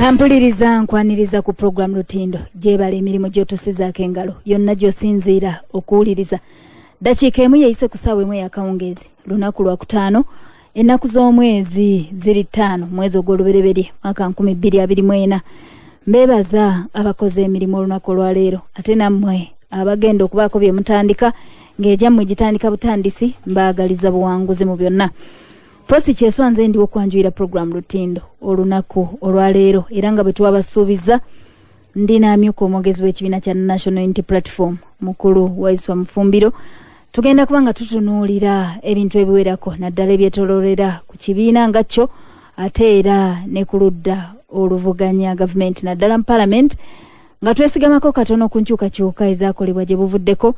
Ampuliriza nkwaniriza ku program Lutindo gyebala emirimu gy'otusizaako engalo yonna gy'osinziira okuwuliriza. Dakiika emu yayise ku ssaawa emu ey'akawungeezi lunaku lwakutaano ennaku z'omwezi ziri 5 mwezi ogw'olubereberye mwaka 2024. Mbeebaza abakoze emirimu olunaku olwaleero ate nammwe abagenda okubaako bye mutandika ng'egyammwe gitandika butandisi mbaagaliza buwanguzi mu byonna. Prosi kyeswanze ndiwo kwanjuyira program Lutindo olunaku olwaleero era nga bwe twabasuubiza ndinaamyuka omwogezi w'ekibiina kya National Unity Platform mukulu Waiswa Mufumbiro. Tugenda kubanga tutunuulira ebintu ebiwerako naddala ebyetololera ku kibiina nga kyo ate era ne ku ludda oluvuganya gavumenti naddala mu Parliament nga twesigamako katono ku nkyukakyuka ezaakolebwa gye buvuddeko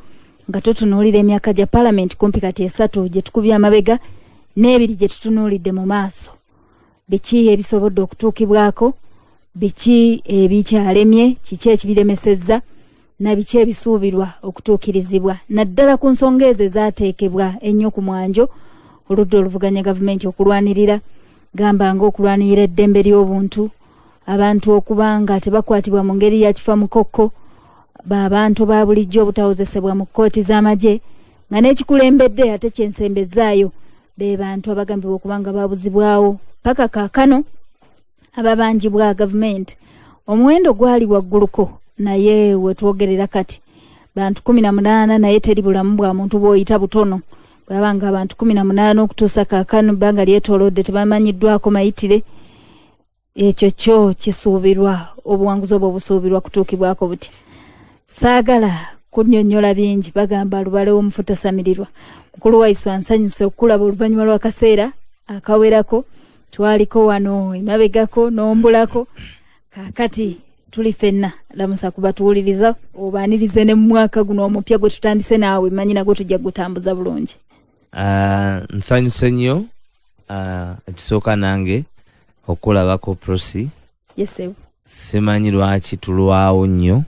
nga tutunuulira emyaka gya Parliament kumpi kati 3 gye tukubye amabega n'ebiri gye tutunuulidde mu maaso. Biki ebisobodde okutuukibwako, biki ebikyalemye, kiki ekibiremesezza na biki ebisuubirwa okutuukirizibwa naddala ku nsonga ezo ezaateekebwa ennyo ku mwanjo oludda oluvuganya gavumenti okulwanirira gamba ng'okulwanirira eddembe ly'obuntu, abantu okuba nga tebakwatibwa mu ngeri ya kifa mukokko, abantu ba bulijjo obutawozesebwa mu kkooti z'amagye nga n'ekikulembedde ate kyensembezaayo be bantu abagambibwa okuba nga babuzibwawo paka kaakano ababanjibwa gavumenti. Omuwendo gwali wagguluko naye wetwogerera kati bantu 18 naye teri bulamu bwa muntu bw'oyita butono bwabanga abantu 18 okutuusa kaakano bbanga lyetolodde tebamanyiddwako mayitire. Ekyo kyo kisuubirwa obuwanguzi obwo busuubirwa kutuukibwako buti. Saagala kunnyonnyola bingi bagamba lubale w'omufutasamirirwa. Mukulu Waiswa nsanyuse okulaba oluvannyuma lw'akaseera akawerako twaliko wano emabegako n'ombulako kaakati tuli fenna lamusa kubatuwuliriza obaanirize ne mu mwaka guno omupya gwe tutandise naawe manyi nagwo tujja gutambuza bulungi. Nsanyuse nnyo ekisooka nange okulabako Prosi. Yes sir. Simanyi lwaki tulwawo nnyo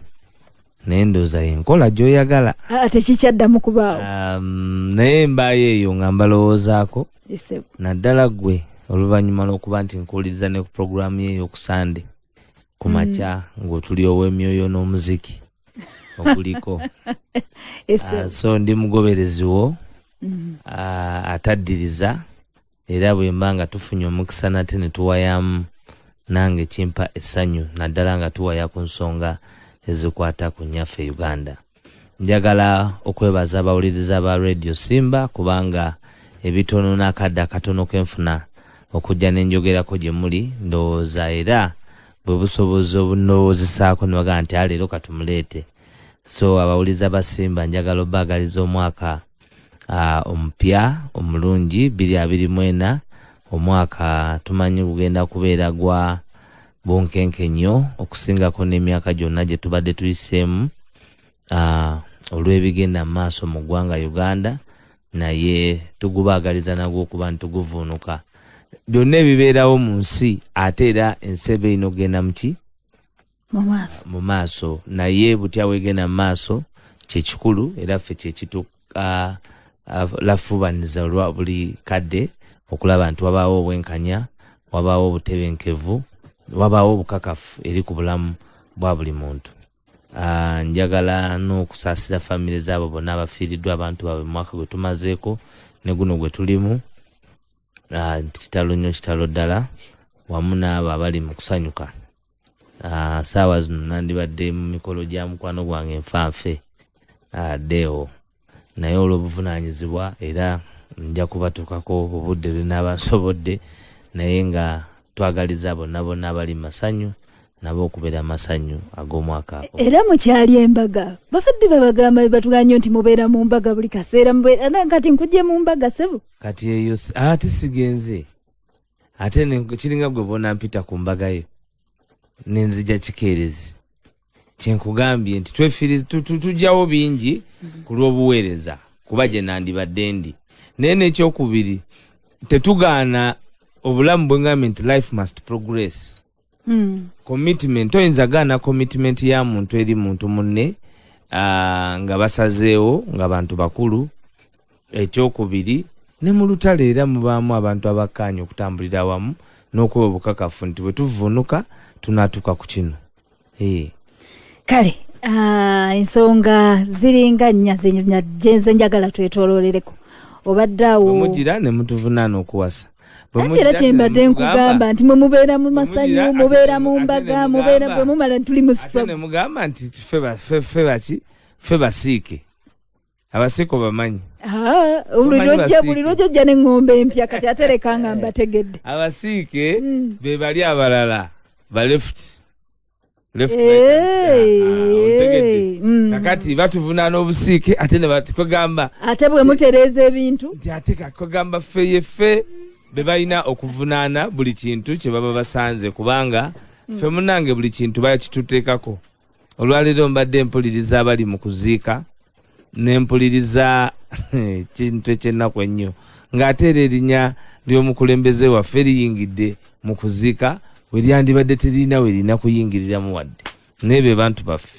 naye ndooza enkola gy'oyagala tekikyaddamu kubaawo naye mbaayo eyo nga mbalowoozaako. Yes sir. Naddala ggwe oluvannyuma lw'okuba nti nkuwuliriza ne ku puroguraamu ye ey'okusande ku makya ng'otuli ow'emyoyo n'omuziki okuliko. So ndi mugoberezi wo ataddiriza era bwe mba nga tufunye omukisa nate ne tuwayamu nange kimpa essanyu naddala nga tuwaya ku nsonga ezikwata ku nnyaffe Uganda. Njagala okwebaza abawuliriza ba Radio Simba kubanga ebitono n'akadde akatono kenfuna okujja n'enjogerako gye muli ndowooza era bwe busobozi obunowoozesaako ne bagamba nti aleero katumuleete. So abawuliriza ba Simba njagala obbaagaliza omwaka omupya omulungi 2024 omwaka tumanyi kugenda kubeera gwa bunkenke nnyo okusingako n'emyaka gyonna gye tubadde tuyiseemu olw'ebigenda mu maaso mu ggwanga Uganda naye tugubaagaliza nagwo okuba ntituguvuunuka. Byonna ebibeerawo mu nsi ate era ensi eba erina okugenda muki mu maaso naye butya weegenda mu maaso kyekikulu era ffe kyekitulafubaniza olwa buli kadde okulaba nti wabaawo obwenkanya, wabaawo obutebenkevu, wabaawo obukakafu eri ku bulamu bwa buli muntu. Njagala n'okusaasira famire zaabo bonna abafiiriddwa abantu baabwe mu mwaka gwe tumazeeko ne guno gwe tulimu. Kitalo nnyo kitalo ddala wamu n'abo abali mu kusanyuka. Saawa zino nandibadde mu mikolo gya mukwano gwange enfanfe deo naye olw'obuvunaanyizibwa era nja kubatuukako obudde bwe naaba nsobodde naye nga twagaliza bonna abali masanyu nabo okubeera masanyu ag'omwaka ako. Era mukyali embaga bafadde babagamba batuganya nti mubeera mu mbaga buli kaseera mubeera kati nkujje mu mbaga sebo kati eyo ate sigenze ate kiringa gwe bona mpita ku mbaga yo nenzija kikeerezi kyenkugambye nti tujjawo bingi ku lw'obuweereza kuba gye nandibadde ndi naye n'ekyokubiri tetugaana obulamu bwengambye nti life must progress. Commitment oyinza gaana commitment ya muntu eri muntu munne nga basazeewo nga bantu bakulu. Ekyokubiri ne mu lutale era mubaamu abantu abakkaanya okutambulira wamu n'okuba obukakafu nti bwe tuvunuka tunatuka ku kino. Kale ensonga ziringa nnya zenze njagala twetololereko obaddawo mugira ne mutuvunaana okuwasa era kyembadde nkugamba nti mwe mubeera mu masanyu mubeera mu mbaga mubeera bwe mumala tuli mu struggle ne mugamba nti ffe basiike abasiiko bamanyi buli lwojja n'eŋŋombe empya kati aterekanga mbategedde abasiike be bali abalala ba left kakati batuvunaana obusiike ate ne batukagamba ate bwe mutereeza ebintu nti ate kakagamba ffe be balina okuvunaana buli kintu kye baba basanze kubanga ffe munange buli kintu bakituteekako. Olwaleero mbadde mpuliriza abali mu kuziika nempuliriza kintu ekyennaku ennyo ng'ate era erinnya ly'omukulembeze waffe liyingidde mu kuziika we lyandibadde terina we lina kuyingiriramu wadde naye be bantu baffe.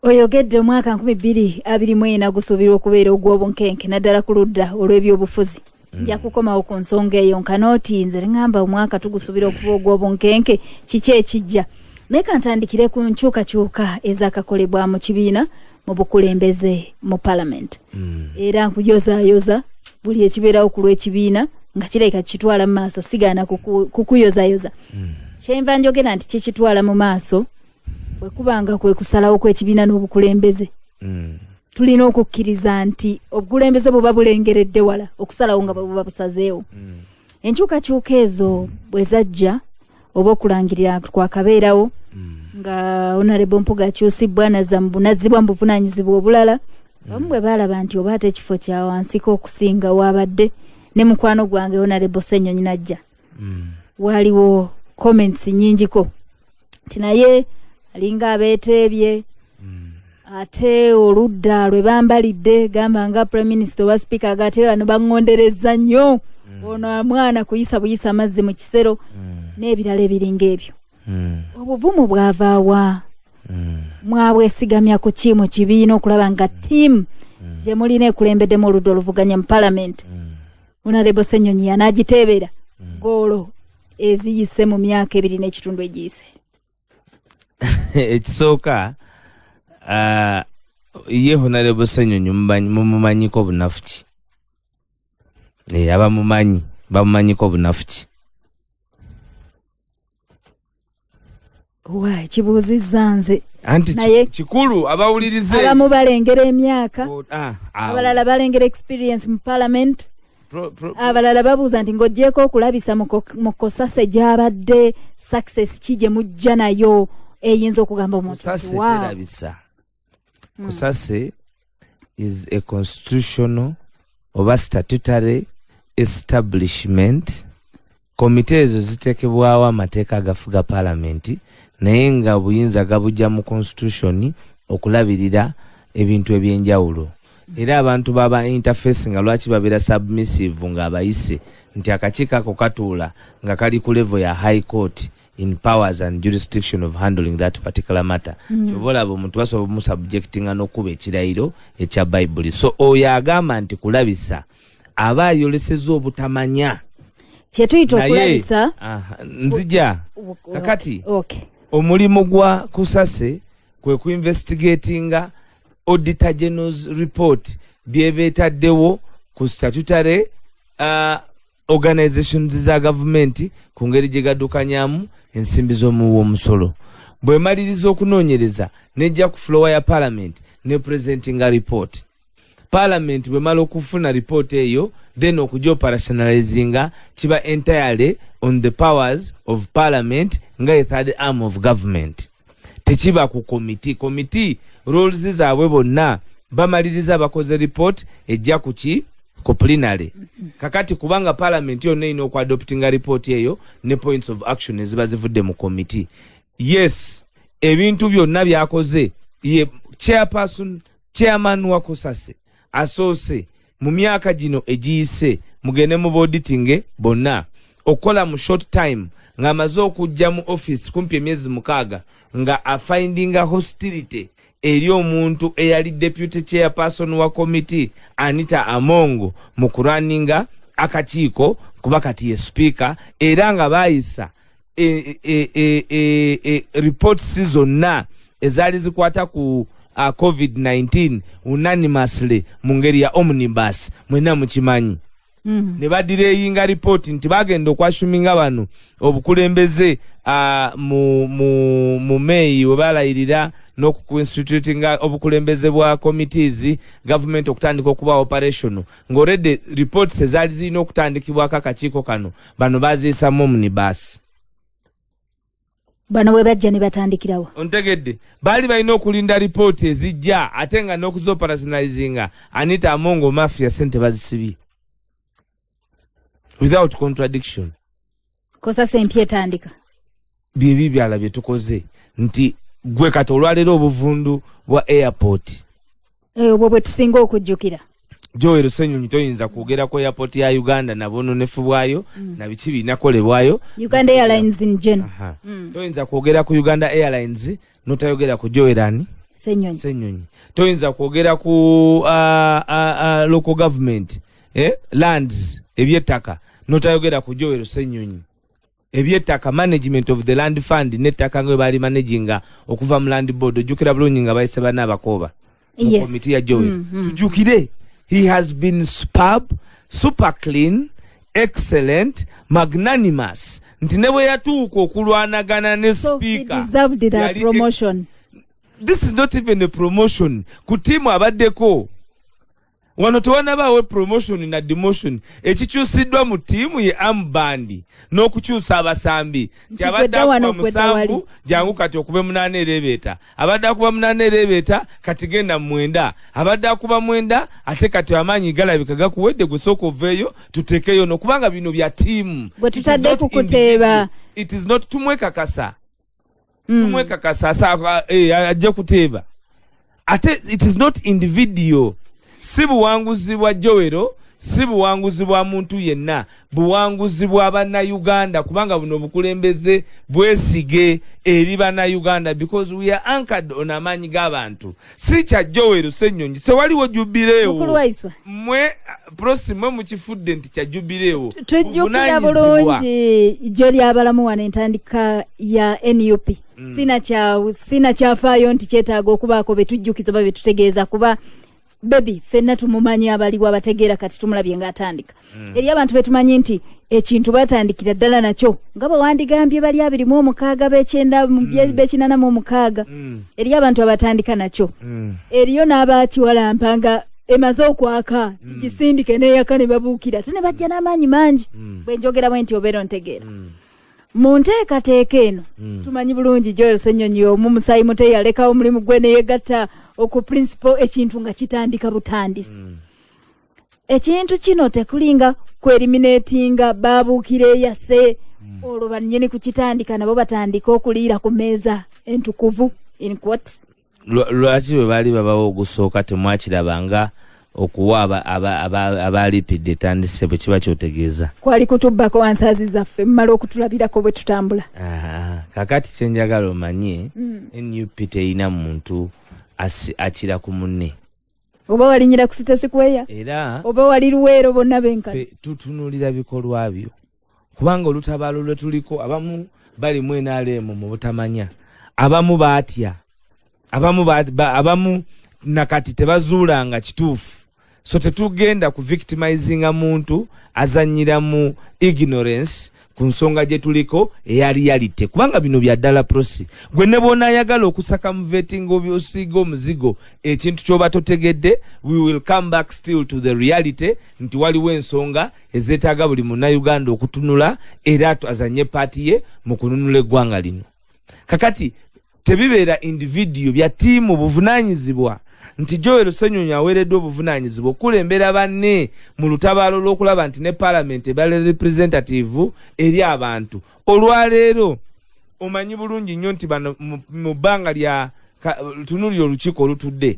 Oyogedde omwaka 2024 gusuubirwa okubeera ogw'obunkenke naddala ku ludda olw'ebyobufuzi. Nja kukomawo ku nsonga eyo nkanootinze ngamba omwaka tugusuubira okuba ogw'obunkenke kiki ekijja. Naye kantandikire ku nkyukakyuka ezakakolebwa mu kibiina mu bukulembeze mu Parliament. Era nkuyozaayoza buli ekibeerawo ku lw'ekibiina nga kireka kitwala mu maaso sigaana kukuyozaayoza. Kyenva njogera nti kikitwala mu maaso bwe kubanga kwe kusalawo kw'ekibiina n'obukulembeze. Tulina okukkiriza nti obukulembeze buba bulengeredde wala okusalawo nga buba busazeewo. Enkyukakyuka ezo bwe zajja oba okulangirira kwakabeerawo nga Honorable Mpuga akyusibwa nazzibwa mu buvunaanyizibwa obulala. Bamu bwe baalaba nti oba ate ekifo kya wansiko okusinga waabadde ne mukwano gwange Honorable Ssenyonyi najja. Waaliwo comments nnyingiko nti naye alinga abeeteebye ate oludda lwe bambalidde gamba nga Prime Minister wa Speaker agate bano baŋŋondereza nnyo ono mwana kuyisa buyisa amazzi mu kisero n'ebirala ebiringa ebyo. Obuvumu bwavaawa mwabwesigamya ku ki mu kibiina okulaba nga ttiimu gye mulina ekulembeddemu oludda oluvuganya mu Parliament Honorable Ssenyonyi y'anaagiteebera goolo eziyise mu myaka 2 n'ekitundu egiyise. Ekisooka ye Honorable Ssenyonyi mumumanyiko bunafu ki? Abamumanyi bamumanyiko bunafu ki? Kibuuzizza nze anti kikulu abawulirize abamu balengera emyaka abalala balengera experience mu Parliament abalala babuuza nti ng'oggyeko okulabisa mu kosase gy'abadde success ki gye mujja nayo eyinza okugamba omuntu terabisa. Kusase is a constitutional oba statutory establishment. Komite ezo zitekebwawo amateeka agafuga Parliament naye nga buyinza gabujja mu constitution okulabirira ebintu ebyenjawulo. Era abantu baba interface nga lwaki babeera submissive nga abayise nti akakiiko ako katuula nga kali ku level ya High Court in powers and jurisdiction of handling that particular matter. Kyobolaba omuntu basobola mu subjectinga n'okuba ekirayiro ekya Bible. So oyo agamba nti kulabisa aba ayoleseza obutamanya kye tuyita okulabisa nzija kakati omulimu gwa kusase kwe kuinvestigatinga Auditor General's report byebeetaddewo ku statutory organizations za gavumenti ku ngeri gye gaddukanyamu ensimbi z'omuwa omusolo. Bwe maliriza okunoonyereza nejja ku floor ya Parliament ne presentinga report. Parliament bwe mala okufuna report eyo then okujja operationalizinga kiba entirely on the powers of Parliament nga a third arm of government. Tekiba ku committee roles zaabwe bonna bamaliriza bakoze report ejja kuki ku plenary. Kakati kubanga Parliament yonna ino okwadoptinga report eyo ne points of action eziba zivudde mu committee. Yes, ebintu byonna byakoze ye chairman wa kusase asoose mu myaka gino egiyise mugende mu auditing bonna okola mu short time nga amaze okujja mu office kumpi emyezi 6 nga afindinga hostility eri omuntu eyali deputy chairperson wa committee Anita Amongo mu kuraninga akakiiko kuba kati ye speaker era nga bayisa reports zonna ezaali zikwata ku COVID-19 unanimously mu ngeri ya omnibus mwena mukimanyi. Ne badireyinga ripoti nti bagenda okwashuminga bano obukulembeze mu May we balayirira n'okuinstitutinga obukulembeze bwa committees government okutandika okuba operational ng'already reports ezaali zirina okutandikibwako akakiiko kano bano baziisamu omnibus. Bano bwe bajja ne batandikirawo. Ontegedde baali balina okulinda ripoti ezijja ate nga n'okuzoperationalizinga Anita Amongo mafia sente bazisibye without contradiction. Kosa sempye tandika. Byebi byala bye tukoze nti gwe kati olwaleero obuvundu bwa airport. Obwo bwe tusinga okujjukira. Joel Ssenyonyi toyinza kwogera ku airport ya Uganda na bononefu bwayo na biki binakolebwayo. Uganda Airlines in general. Toyinza kwogera ku Uganda Airlines notayogera ku Joel Ssenyonyi. Toyinza kwogera ku local government lands ebyettaka notayogera ku Joel Ssenyonyi. Ebyettaka management of the land fund nettaka nga bali managinga okuva mu land board ojjukira bulungi nga bayise bana abakoba mu committee ya Joel. Tujjukire he has been superb, super clean, excellent, magnanimous. Nti ne bwe yatuuka okulwanagana ne speaker. He deserved that promotion. This is not even a promotion. Ku tiimu abaddeko. Wano tewanabaawo promotion na demotion. Ekikyusiddwa mu tiimu ye ambandi n'okukyusa abasambi. Nti abadde akuba 7 jangu kati okube 8 erebeeta. Abadde akuba 8 erebeeta kati genda 9. Abadde akuba 9 ate kati amaanyi galabika gakuwedde gusooka oveeyo tuteekeyo n'okubanga bino bya tiimu. Bwe tutadde kukuteeba. It is not tumwekakasa. Tumwekakasa ajja kuteeba. Ate it is not individual. Si buwanguzi bwa Joero, si buwanguzi bwa muntu yenna, buwanguzi bwa bannayuganda kubanga buno obukulembeze bwesige eri bannayuganda because we are anchored on amaanyi g'abantu. Si kya Joero Ssenyonyi, sewaliwo jubileewo. Mwe mwe mukifudde nti kya jubileewo. Tujjukira bulungi gy'oli abalamu wano entandika ya NUP. Sina kyafaayo nti kyetaaga okubaako be tujjukiza ba be tutegeeza kuba baby fenna tumumanyi abaliwo abategeera kati tumulabye ng'atandika. Eri abantu betumanyi nti ekintu batandikira ddala nakyo nga bawandigambye bali 26 b'Ekinana eri abantu abatandika nakyo. Eriyo n'abakiwalampanga emaze okwaka gisindike n'eyaka ne babuukira ate ne bajja n'amaanyi mangi. Bwe njogera bwe nti obeera ontegeera. Mu nteekateeka eno tumanyi bulungi Joel Ssenyonyi omu musaayi mute yalekawo omulimu gwe ne yeegatta oku principle ekintu nga kitandika butandisi. Ekintu kino tekulinga kweliminatinga babuukire yase olwo bannyini kukitandika nabo batandika okuliira ku meeza entukuvu in quotes. Lwaki bwe baali babawo ogusooka temwakirabanga okuwa abalipidde tandise bwe kiba kyotegeeza. Kwali kutubbako ansaazi zaffe mmala okutulabirako bwe tutambula. Kakati kyenjagala omanye NUP teyina muntu akira ku munne. Oba walinyira ku sitesikweya era oba wali luweero bonna benkana. Tutunulira bikolwa byo kubanga olutabaalo lwe tuliko abamu bali mu NRM mu butamanya, abamu baatya, abamu nakati tebazuulanga kituufu. So tetugenda ku victimizinga muntu azanyira mu ignorance ku nsonga gye tuliko eya reality kubanga bino bya ddala prosi. Gwe ne bona ayagala okusaka mu vetting obyosiiga omuzigo ekintu ky'oba totegedde, we will come back still to the reality nti waliwo ensonga ezeetaaga buli munnayuganda okutunula era azanye paati ye mu kununula eggwanga lino. Kakati tebibeera individual bya tiimu buvunaanyizibwa nti Joel Ssenyonyi aweereddwa obuvunaanyizibwa okulembera banne mu lutabaalo lw'okulaba nti ne parliament ebale representative eri abantu. Olwaleero omanyi bulungi nnyo nti bano mu bbanga lya tunulira olukiiko olutudde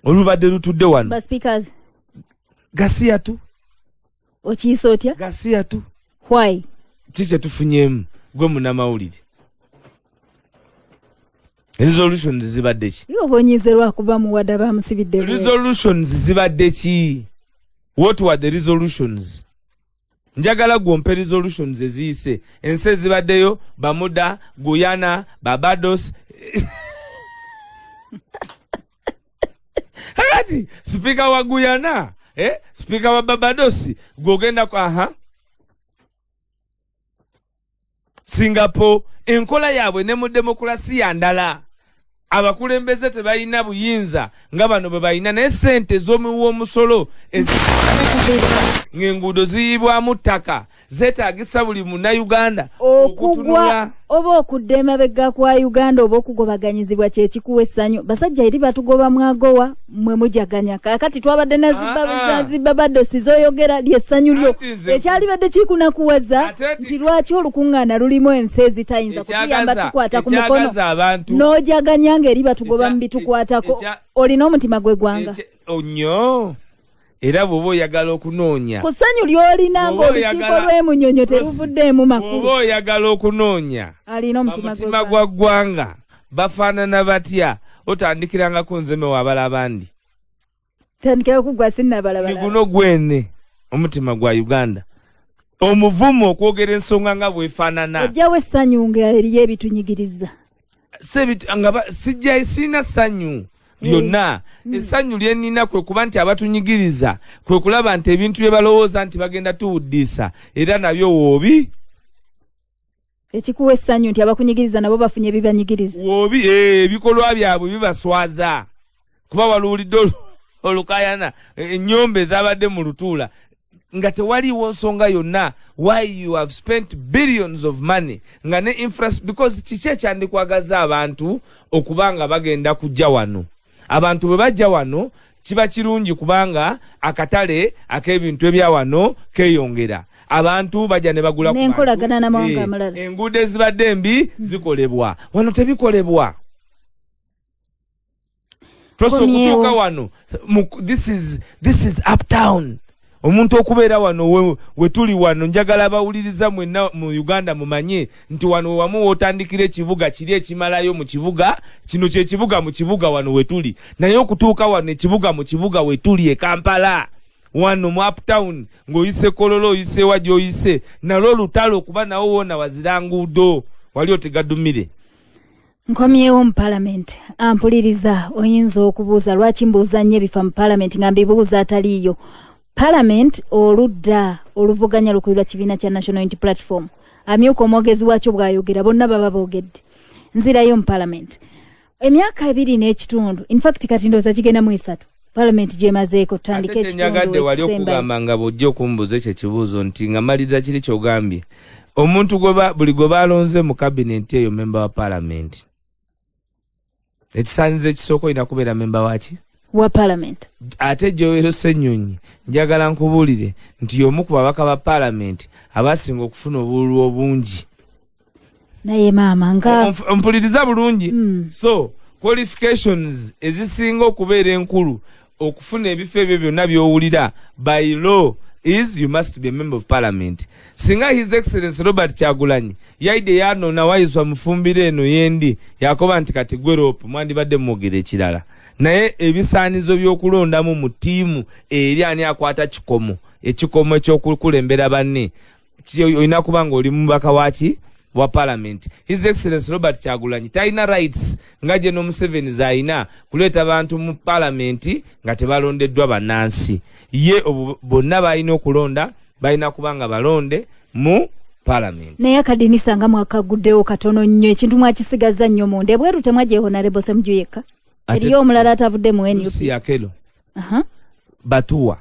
olubadde lutudde wano gasiyatu okiisa otya gasiyatu why kiki tufunyemu gwe munnamawulire resolutions zibadde ki? Obonyezerwa kuba muwada bamusibidde. Resolutions zibadde ki? What were the resolutions? njagala gwompe resolutions eziyise ensi ezibaddeyo Bermuda, Guyana, Barbados. Hati speaker wa Guyana, speaker wa Barbados gogenda kwa Singapore enkola yaabwe ne mu demokrasiya ndala abakulembeze tebalina buyinza nga bano bwe balina naye ssente z'omuwoomusolo ng'enguudo ziyibwamu ttaka zeetaagisa buli munnayuganda okugwa oba okudda emabega kwa Uganda oba okugobaganyizibwa kyekikuwa essanyu. Basajja eri batugoba mwagowa mwe mujaganya kaakati twabadde nazibba baddosi z'oyogera lyessanyu lyo ekyali badde kikunakuwaza nti lwaki olukuŋŋaana lulimu ensi ezitayinza kutuyamba tukwata ku mukono n'ojaganya ng'eri batugoba mu bitukwatako olina omutima gwe gwanga onnyo. Era bw'oba oyagala okunoonya ku ssanyu ly'olina ng'olukiiko lw'emunyonyo teruvuddeemu makulu bw'oba oyagala okunoonya alina omutima gwa ggwanga bafaanana batya otandikirangako nzeme wabala abandi tandikira kugwa sinnabalabala guno gwene omutima gwa Uganda omuvumu okwogera ensonga nga bwefaanana ojjawo essanyu ng'eriyo ebitunyigiriza sijja sirina ssanyu lyonna essanyu lye nnina kwe kuba nti abatunyigiriza kwe kulaba nti ebintu bye balowooza nti bagenda tuwuddisa era nabyo woobi ekikuwa essanyu nti abakunyigiriza nabo bafunye ebibanyigiriza woobi ebikolwa byabwe bibaswaza kuba waluwulidde olukayana ennyombe ezabadde mu lutuula nga tewaliiwo nsonga yonna why you have spent billions of money nga ne because kiki ekyandikwagaza abantu okuba nga bagenda kujja wano. Abantu bwe bajja wano kiba kirungi kubanga akatale ak'ebintu ebya wano keeyongera. Abantu bajja ne bagula ku n'enkolagana n'amawanga amalala. Enguudo ezibadde mbi zikolebwa wano tebikolebwa. Proso kutuuka wano this is uptown. Omuntu okubeera wano we tuli wano njagala bawuliriza mwenna mu Uganda mumanye nti wano wamu wotandikira ekibuga kiri ekimalayo mu kibuga kino kye kibuga mu kibuga wano we tuli naye okutuuka wano ekibuga mu kibuga we tuli e Kampala wano mu uptown ng'oyise Kololo oyise wajja oyise nalwo lutalo okuba nawo wona waziranguudo wali otegadumire. Nkomyewo mu Parliament ampuliriza oyinza okubuuza lwaki mbuuza nnyo ebifa mu Parliament nga mbibuuza ataliiyo. Parliament oludda oluvuganya lukulirwa kibiina kya National Unity Platform amyuka omwogezi wakyo bw'ayogera bonna baba boogedde nzirayo mu Parliament emyaka 2 n'ekitundu in fact kati ndowooza kigenda mu 3 Parliament gyemazeeko tutandika ekitundu nyagadde wali okugamba nga bw'ojja okumbuuza ekyo ekibuuzo nti nga maliriza kiri ky'ogambye omuntu buli gwe baalonze mu cabinet eyo memba wa Parliament ekisaanizo ekisooka olina kubeera memba waki wa Parliament. Ate Joero Ssenyonyi njagala nkubuulire nti omu ku babaka ba Parliament abasinga okufuna obululu obungi. Naye maama nga mpuliriza bulungi. So qualifications ezisinga okubeera enkulu okufuna ebifo ebyo byonna by'owulira by law is you must be a member of Parliament. Singa His Excellency Robert Kyagulanyi yaide yanona Waiswa Mufumbiro eno yendi yakoba nti kati gwe rope mwandibadde mwogera ekirala. Naye ebisaanizo by'okulondamu mu ttiimu eri ani akwata kikomo ekikomo ekyokukulembera banne olina kuba nga oli mubaka waki wa Parliament. His Excellency Robert Kyagulanyi talina rights nga gye no Museveni z'alina kuleeta bantu mu Parliament nga tebalondeddwa bannansi. Ye bonna balina okulonda balina kuba nga balonde mu Parliament. Naye akadinisa nga mwakaguddewo katono nnyo ekintu mwakisigaza nnyo munda ebweru temwagye Honorable Ssemujju yekka. Eriyo omulala atavudde mu NUP. Yakelo. Batuwa.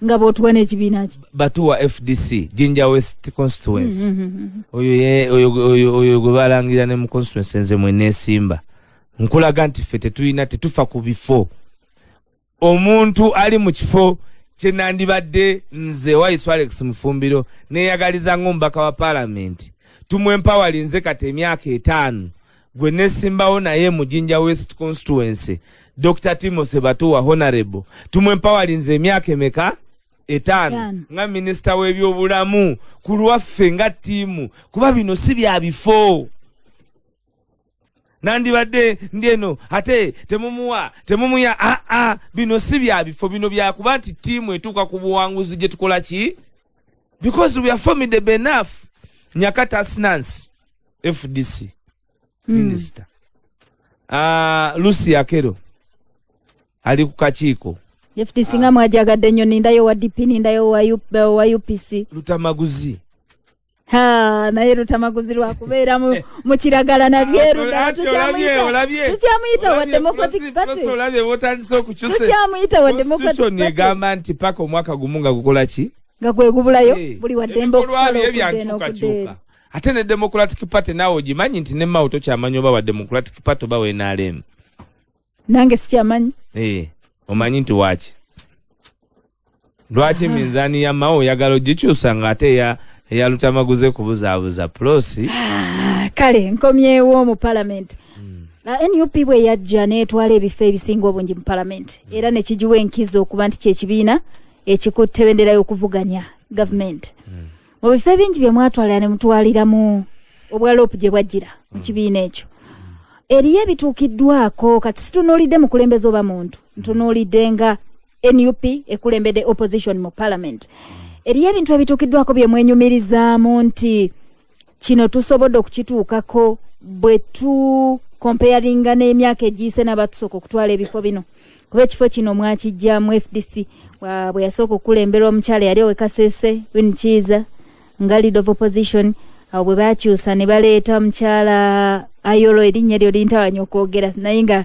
Nga bw'otuwa n'ekibiina ki? Batuwa FDC, Jinja West Constituency. Oyo gwe balangira ne mu constituency nze mwe neesimba. Nkulaga nti ffe tetufa ku bifo. Omuntu ali mu kifo kye nandibadde nze Waiswa Alex Mufumbiro neeyagaliza ng'omubaka wa Parliament. Tumwempawalinze kati emyaka 5. Gwe nesimbawo naye mu Jinja West Constituency Dr. Timothy Batuwa Honorable tumwempawalinze emyaka emeka 5 nga minisita w'ebyobulamu ku lwaffe nga ttiimu kuba bino si bya bifo nandibadde ndieno ate temumuya bino si bya bifo bino byakuba nti ttiimu etuuka ku buwanguzi gye tukola ki because we are formidable enough. Nyakata Sinansi FDC minister, Lucy Akero ali ku kakiiko FDC nga mwajagadde nnyo nindayo wa DP nindayo wa UPC Lutamaguzi. Naye Lutamaguzi lwakubeera mu kiragala na byeru tukyamuyita wa Democratic Party. Tukyamuyita wa Democratic Party. Negamba nti paka omwaka gumu nga gukola ki? Nga gwegubulayo buli wademba okusala okudde. Ate ne Democratic Party nawe ogimanyi nti ne Mao tokyamanyi oba wa Democratic Party oba we NRM. Nange sikyamanyi. Omanyi nti waki? Lwaki minzaani ya Mao oyagala ogikyusa nga ate eya Lutamaguze kubuzaabuza plosi? Kale nkomyewo mu Parliament. NUP bwe yajja n'etwala ebifo ebisinga obungi mu Parliament era ne kigiwa enkizo okuba nti kyekibiina ekikutte bendera y'okuvuganya gavumenti. Mu bifo ebingi bye mwatwalira ne mutwaliramu obwaloopu gye bwajjira mu kibiina ekyo. Eriyo ebituukiddwako kati situnuulidde mukulembeze oba muntu ntunuulidde nga NUP ekulembedde opposition mu Parliament. Eriyo ebintu ebituukiddwako bye mwenyumirizaamu nti kino tusobodde okukituukako bwe comparinga n'emyaka egiyise n'abatusooka okutwala ebifo bino. Kuba ekifo kino mwakijjamu FDC bwe yasooka okukulembera omukyala yali owe Kasese Winchiza nga leader of opposition. Awo bwe bakyusa ne baleeta mukyala Ayolo erinnya lyo lintawanya okwogera naye nga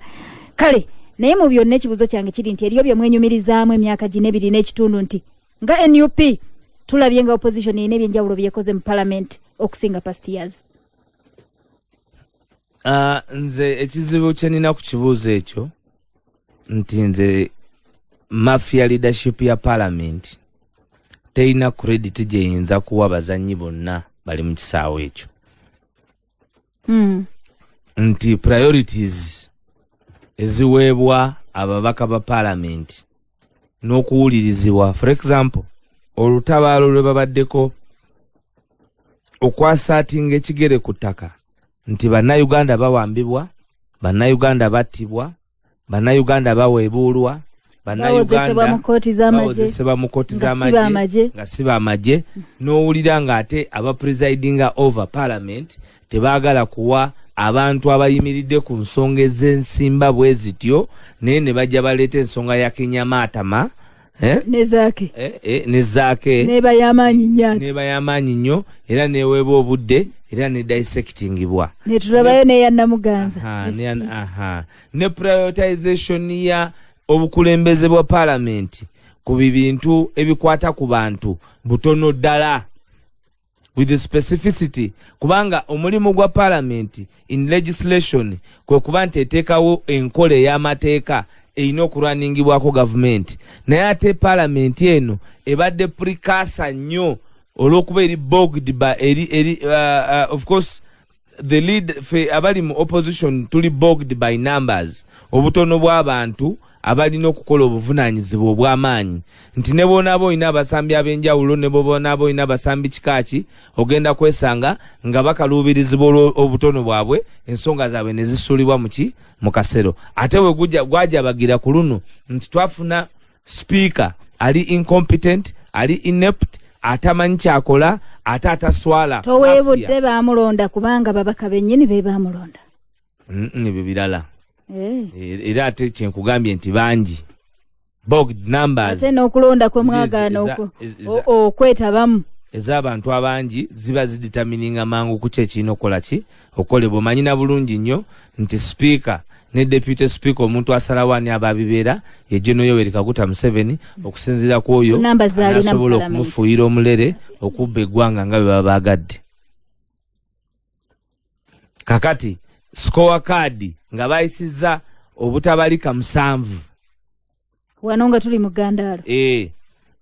kale naye mu byonna ekibuzo kyange kiri nti eriyo bye mwenyumirizaamu emyaka gino ebiri n'ekitundu nti nga NUP tulabye nga opposition erina ebyenjawulo byekoze mu Parliament okusinga past years. Nze ekizibu kye nina ku kibuuzo ekyo nti nze mafia leadership ya Parliament terina credit gye yinza kuwa bazannyi bonna bali mu kisaawe ekyo. Nti priorities eziweebwa ababaka ba Parliament n'okuwulirizibwa, for example olutabaalo lwe babaddeko okwasaatinga ekigere ku ttaka nti bannayuganda bawambibwa, bannayuganda battibwa, bannayuganda baweebuulwa, bannayuganda bawozesebwa mu kooti z'amagye nga si b'amagye, n'owulira ng'ate abapresidinga over Parliament tebaagala kuwa abantu abayimiridde ku nsonga ez'ensimba bwe zityo naye ne bajja baleeta ensonga ya Kenyamaatama nezaake neba y'amaanyi nnyo era neweebwa obudde era ne dissectingibwa netulabayo neya Namuganza ne prioritization ya obukulembeze bwa Parliament ku bintu ebikwata ku bantu butono ddala with the specificity kubanga omulimu gwa Parliament in legislation kwe kuba nti eteekawo enkola ey'amateeka erina okulwaningibwako gavumenti naye ate Parliament eno ebadde precursor nnyo olw'okuba eri bogged by of course the lead abali mu opposition tuli bogged by numbers obutono bw'abantu abalina okukola obuvunaanyizibwa obw'amaanyi nti ne bonaaba olina abasambi ab'enjawulo ne bonaaba olina abasambi kikaaki ogenda kwesanga nga bakaluubirizibwa obutono bwabwe ensonga zaabwe ne zisuulibwa mu kasero ate bwe gwajabagira ku luno nti twafuna speaker ali incompetent ali inept atamanyi kyakola ate ataswala toweebudde baamulonda kubanga babaka bennyini be baamulonda ebyo birala era ate kyenkugambye nti bangi bogged numbers ate n'okulonda kwe mwagaana okwetabamu ez'abantu abangi ziba ziditamininga mangu ku kyekirina okukola ki okolebwa omanyina bulungi nnyo nti speaker ne deputy speaker omuntu asalawo ani ababibeera ye General Yoweri Kaguta Museveni okusinziira ku oyo asobola okumufuuyira omulere okubba eggwanga nga bwe baba baagadde. Kakati score card nga bayisizza obutabalika 7 wano nga tuli mu Gandaalo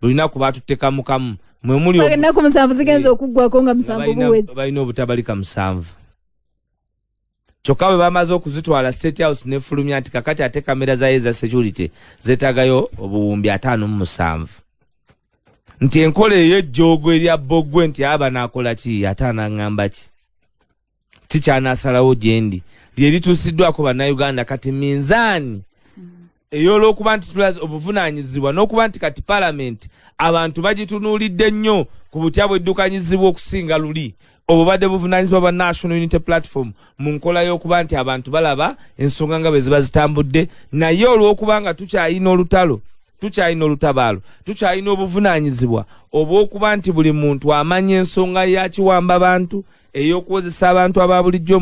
lunaku baatuttekamu kamu mwe muli ennaku 7 zigenza okuggwako nga 7 buwezi balina obutabalika 7 kyokka bwe bamaze okuzitwala State House n'efulumya nti kakati ate kamera zayo za security zeetaagayo obuwumbi 57 nti enkola ey'ejjoogo erya Boggwe nti aba naakola ki ate anaŋŋamba ki tikyanasalawo gyendi lyerituusiddwako bannayuganda kati minzaani ey'olw'okuba nti tulaze obuvunaanyizibwa n'okuba nti kati Parliament abantu bagitunuulidde nnyo ku butya bweddukanyizibwa okusinga luli obubadde buvunaanyizibwa bwa National Unity Platform mu nkola y'okuba nti abantu balaba ensonga nga bwe ziba zitambudde, naye olw'okuba nga tukyayina olutalo, tukyayina olutabaalo, tukyayina obuvunaanyizibwa obw'okuba nti buli muntu amanya ensonga ya kiwamba bantu ey'okuwozesa abantu aba bulijjo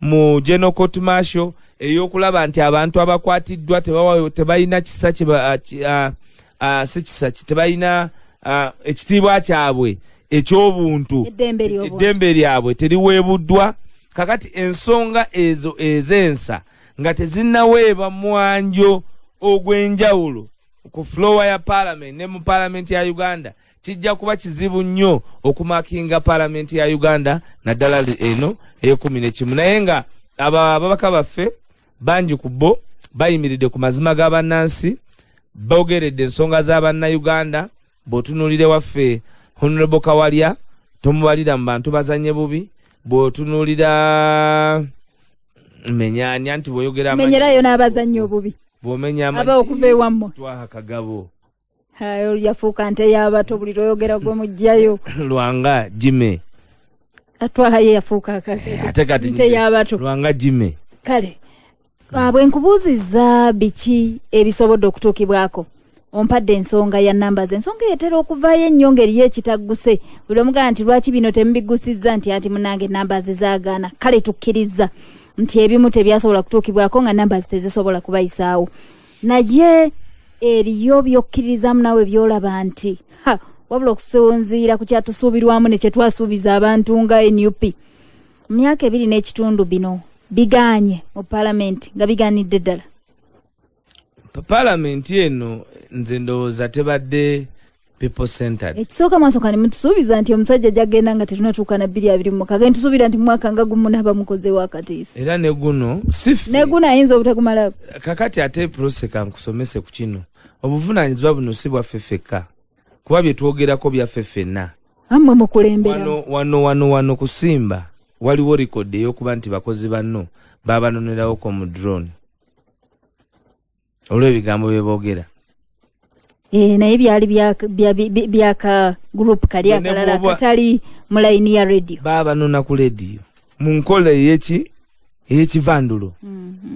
mu General Court Martial, ey'okulaba nti abantu abakwatiddwa tebalina kisa tebalina ekitiibwa kyabwe eky'obuntu, eddembe lyabwe teriweebuddwa. Kakati ensonga ezo ez'ensa nga tezinnaweebwa mwanjo ogw'enjawulo ku floor ya Parliament ne mu Parliament ya Uganda, kijja kuba kizibu nnyo okumakinga Parliament ya Uganda naddala eno e11. Naye nga ababaka baffe bangi ku bo bayimiridde ku mazima g'abannansi, bogeredde ensonga z'Abannayuganda. Bw'otunuulire waffe Honorable Kawalya tomubalira mu bantu bazanye bubi, bw'otunuulira Menyani anti bw'oyogera menyerayo n'abazanye obubi bw'omenya aba okuva ewammwe twaha kagabo hayo yafuuka nte y'abato buli lwoyogera gwe mujjayo Lwanga Jime atwaha ye yafuuka nte y'abato Lwanga Jime. Kale bwe nkubuuzizza biki ebisobodde okutuukibwako, ompadde ensonga ya numbers. Ensonga etera okuvaayo ennyo ngeri y'ekitagguse, buli omugamba nti lwaki bino temubigusizza nti ati munange numbers zaagaana. Kale tukkiriza nti ebimu tebyasobola kutuukibwako nga numbers tezisobola kubayisaawo, naye eriyo byokkirizamu nawe byolaba nti wabula okusinziira ku kyatusuubirwamu ne kyetwasuubiza abantu nga NUP mu myaka 2 n'ekitundu bino biganye mu Parliament nga biganidde ddala. Parliament eno nze ndowooza tebadde people centered. Ekisooka maasoka ne mutusuubiza nti omusajja jagenda nga tetunatuuka na 2024 genda tusuubira nti mwaka nga gumu naba mukoze wakatiisa era ne guno sifi ne guno ayinza obutakumala. Kakati ate proseka nkusomese ku kino obuvunaanyizibwa buno si bwaffe ffekka, kuba bye twogerako byaffe ffenna. Ammwe mukulembera wano kusimba waliwo likodi ey'okuba nti bakozi banno babanonerawo mu drone olw'ebigambo bye boogera. Naye byali byaka group kali akalala katali mu line ya radio. Babanona ku radio mu nkola ey'ekivandulo.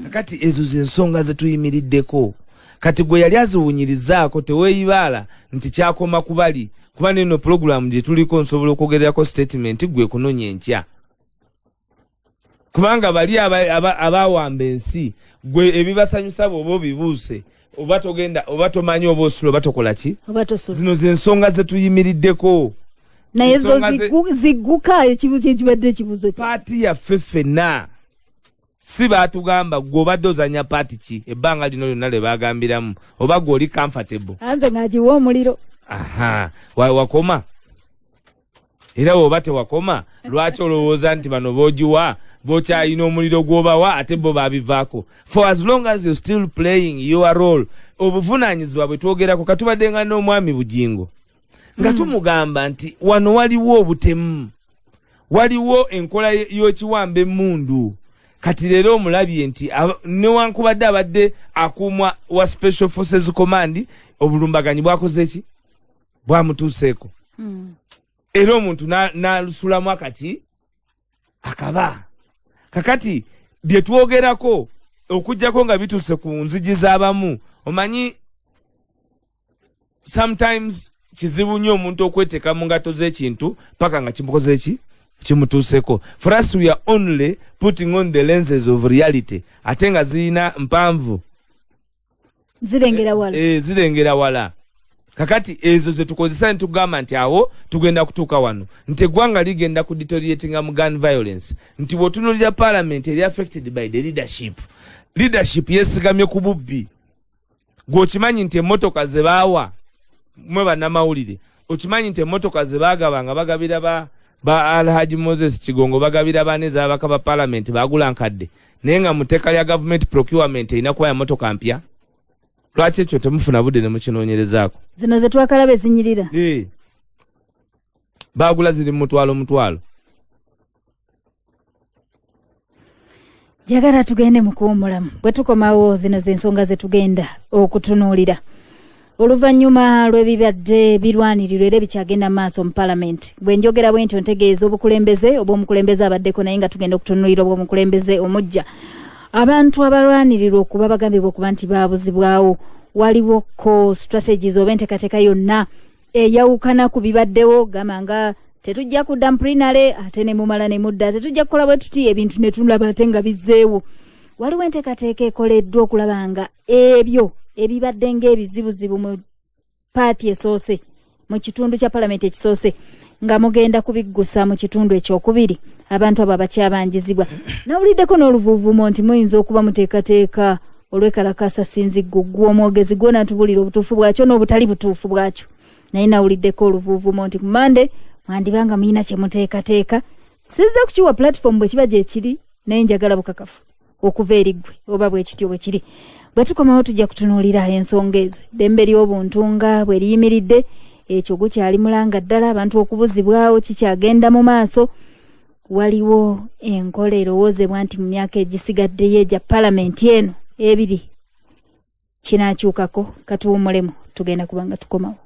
Kakati ezo z'ensonga ze tuyimiriddeko. Kati gwe yali aziwunyirizaako teweeyibaala nti kyakoma kubali, kuba neno program gye tuliko nsobola okwogererako statement gwe kunonya enkya. Kubanga bali abawamba ensi gwe ebibasanyusa bw'oba obibuuse oba togenda oba tomanyi oba osula oba tokola ki. Zino z'ensonga ze tuyimiriddeko. Naye zo zigguka ekibadde ekibuzo paati yaffe ffenna si baatugamba gwe obadde ozanya paati ki ebbanga lino lyonna lye baagambiramu oba gwe oli comfortable. Anze ng'agiwa omuliro. Wakoma era bw'oba tewakoma lwaki olowooza nti bano boogiwa bokyayina omuliro gw'obawa ate bo baabivaako. For as long as you're still playing your role, obuvunaanyizibwa bwe twogerako katubadde nga n'omwami Bugingo nga tumugamba nti wano waliwo obutemu, waliwo enkola y'ekiwamba emmundu. Kati leero omulabye nti newankubadde abadde akuumwa wa Special Forces Command obulumbaganyi bwakoze ki bwamutuuseeko. Era omuntu n'alusulamu akati akaba. Kakati bye twogerako okujjako nga bituuse ku nzigi z'abamu, omanyi sometimes kizibu nnyo omuntu okweteeka mu ngato z'ekintu paka nga kimukoze ki kimutuuseko. For us we are only putting on the lenses of reality ate nga zirina mpanvu zirengera wala. Kakati ezo ze tukozesa ntugamba nti awo tugenda kutuuka wano nti eggwanga ligenda ku deteriorating mu gun violence, nti bw'otunuulira Parliament eri affected by the leadership yesigamye ku bubbi. Gw'okimanyi nti emmotoka ze baawa mwe bannamawulire, okimanyi nti emmotoka ze baagabanga bagabira ba Alhaji Moses Kigongo bagabira baane z'abaka ba Parliament baagula nkadde, naye nga mu tteeka lya government procurement erina kuba ya mmotoka mpya. Lwaki ekyo temufuna budde ne mukinoonyerezaako? Zino ze twakalaba ezinyirira. Baagula ziri mutwalo. Jagala tugende mu kuwummulamu. Bwe tukomawo zino z'ensonga ze tugenda okutunuulira. Oluvannyuma lw'ebibadde birwanirirwa era bikyagenda maaso mu Parliament. Bwe njogera bwentyo ntegeeza obukulembeze obw'omukulembeze abaddeko naye nga tugenda okutunuulira obw'omukulembeze omujja. Abantu abalwanirirwa okuba bagambibwa okuba nti baabuzibwawo, waliwo ko strategies oba enteekateeka yonna eyawukana ku bibaddewo, gamba nga tetujja kudda mplinale ate ne mumala ne mudda, tetujja kukola bwe tuti ebintu ne tulaba ate nga bizzeewo. Waliwo enteekateeka ekoleddwa okulaba nga ebyo ebibadde ng'ebizibuzibu mu paati esoose mu kitundu kya Parliament ekisoose nga mugenda kubiggusa mu kitundu ekyokubiri. Abantu abo abakyabangizibwa nawuliddeko n'oluvuuvumo nti muyinza okuba muteekateeka olw'ekalakasa sinzigguggwa omwogezi gwona ntubulira obutuufu bwakyo n'obutali butuufu bwakyo. Naye nawuliddeko oluvuuvumo nti ku Mande mwandibanga muyina kye muteekateeka. Sizza kukiwa platform bwe kiba gye kiri naye njagala bukakafu okuva eri ggwe oba bwe kityo bwe kiri. Bwe tukomawo tujja kutunuulira ensonga ezo. Ddembe ly'obuntu nga bwe liyimiridde, ekyo gukyali mulanga ddala, abantu okubuzibwawo kikyagenda mu maaso. Waliwo enkola erowoozebwa nti mu myaka egisigaddeyo egya Parliament eno ebiri kinaakyukako. Katuwummulemu, tugenda kubanga tukomawo.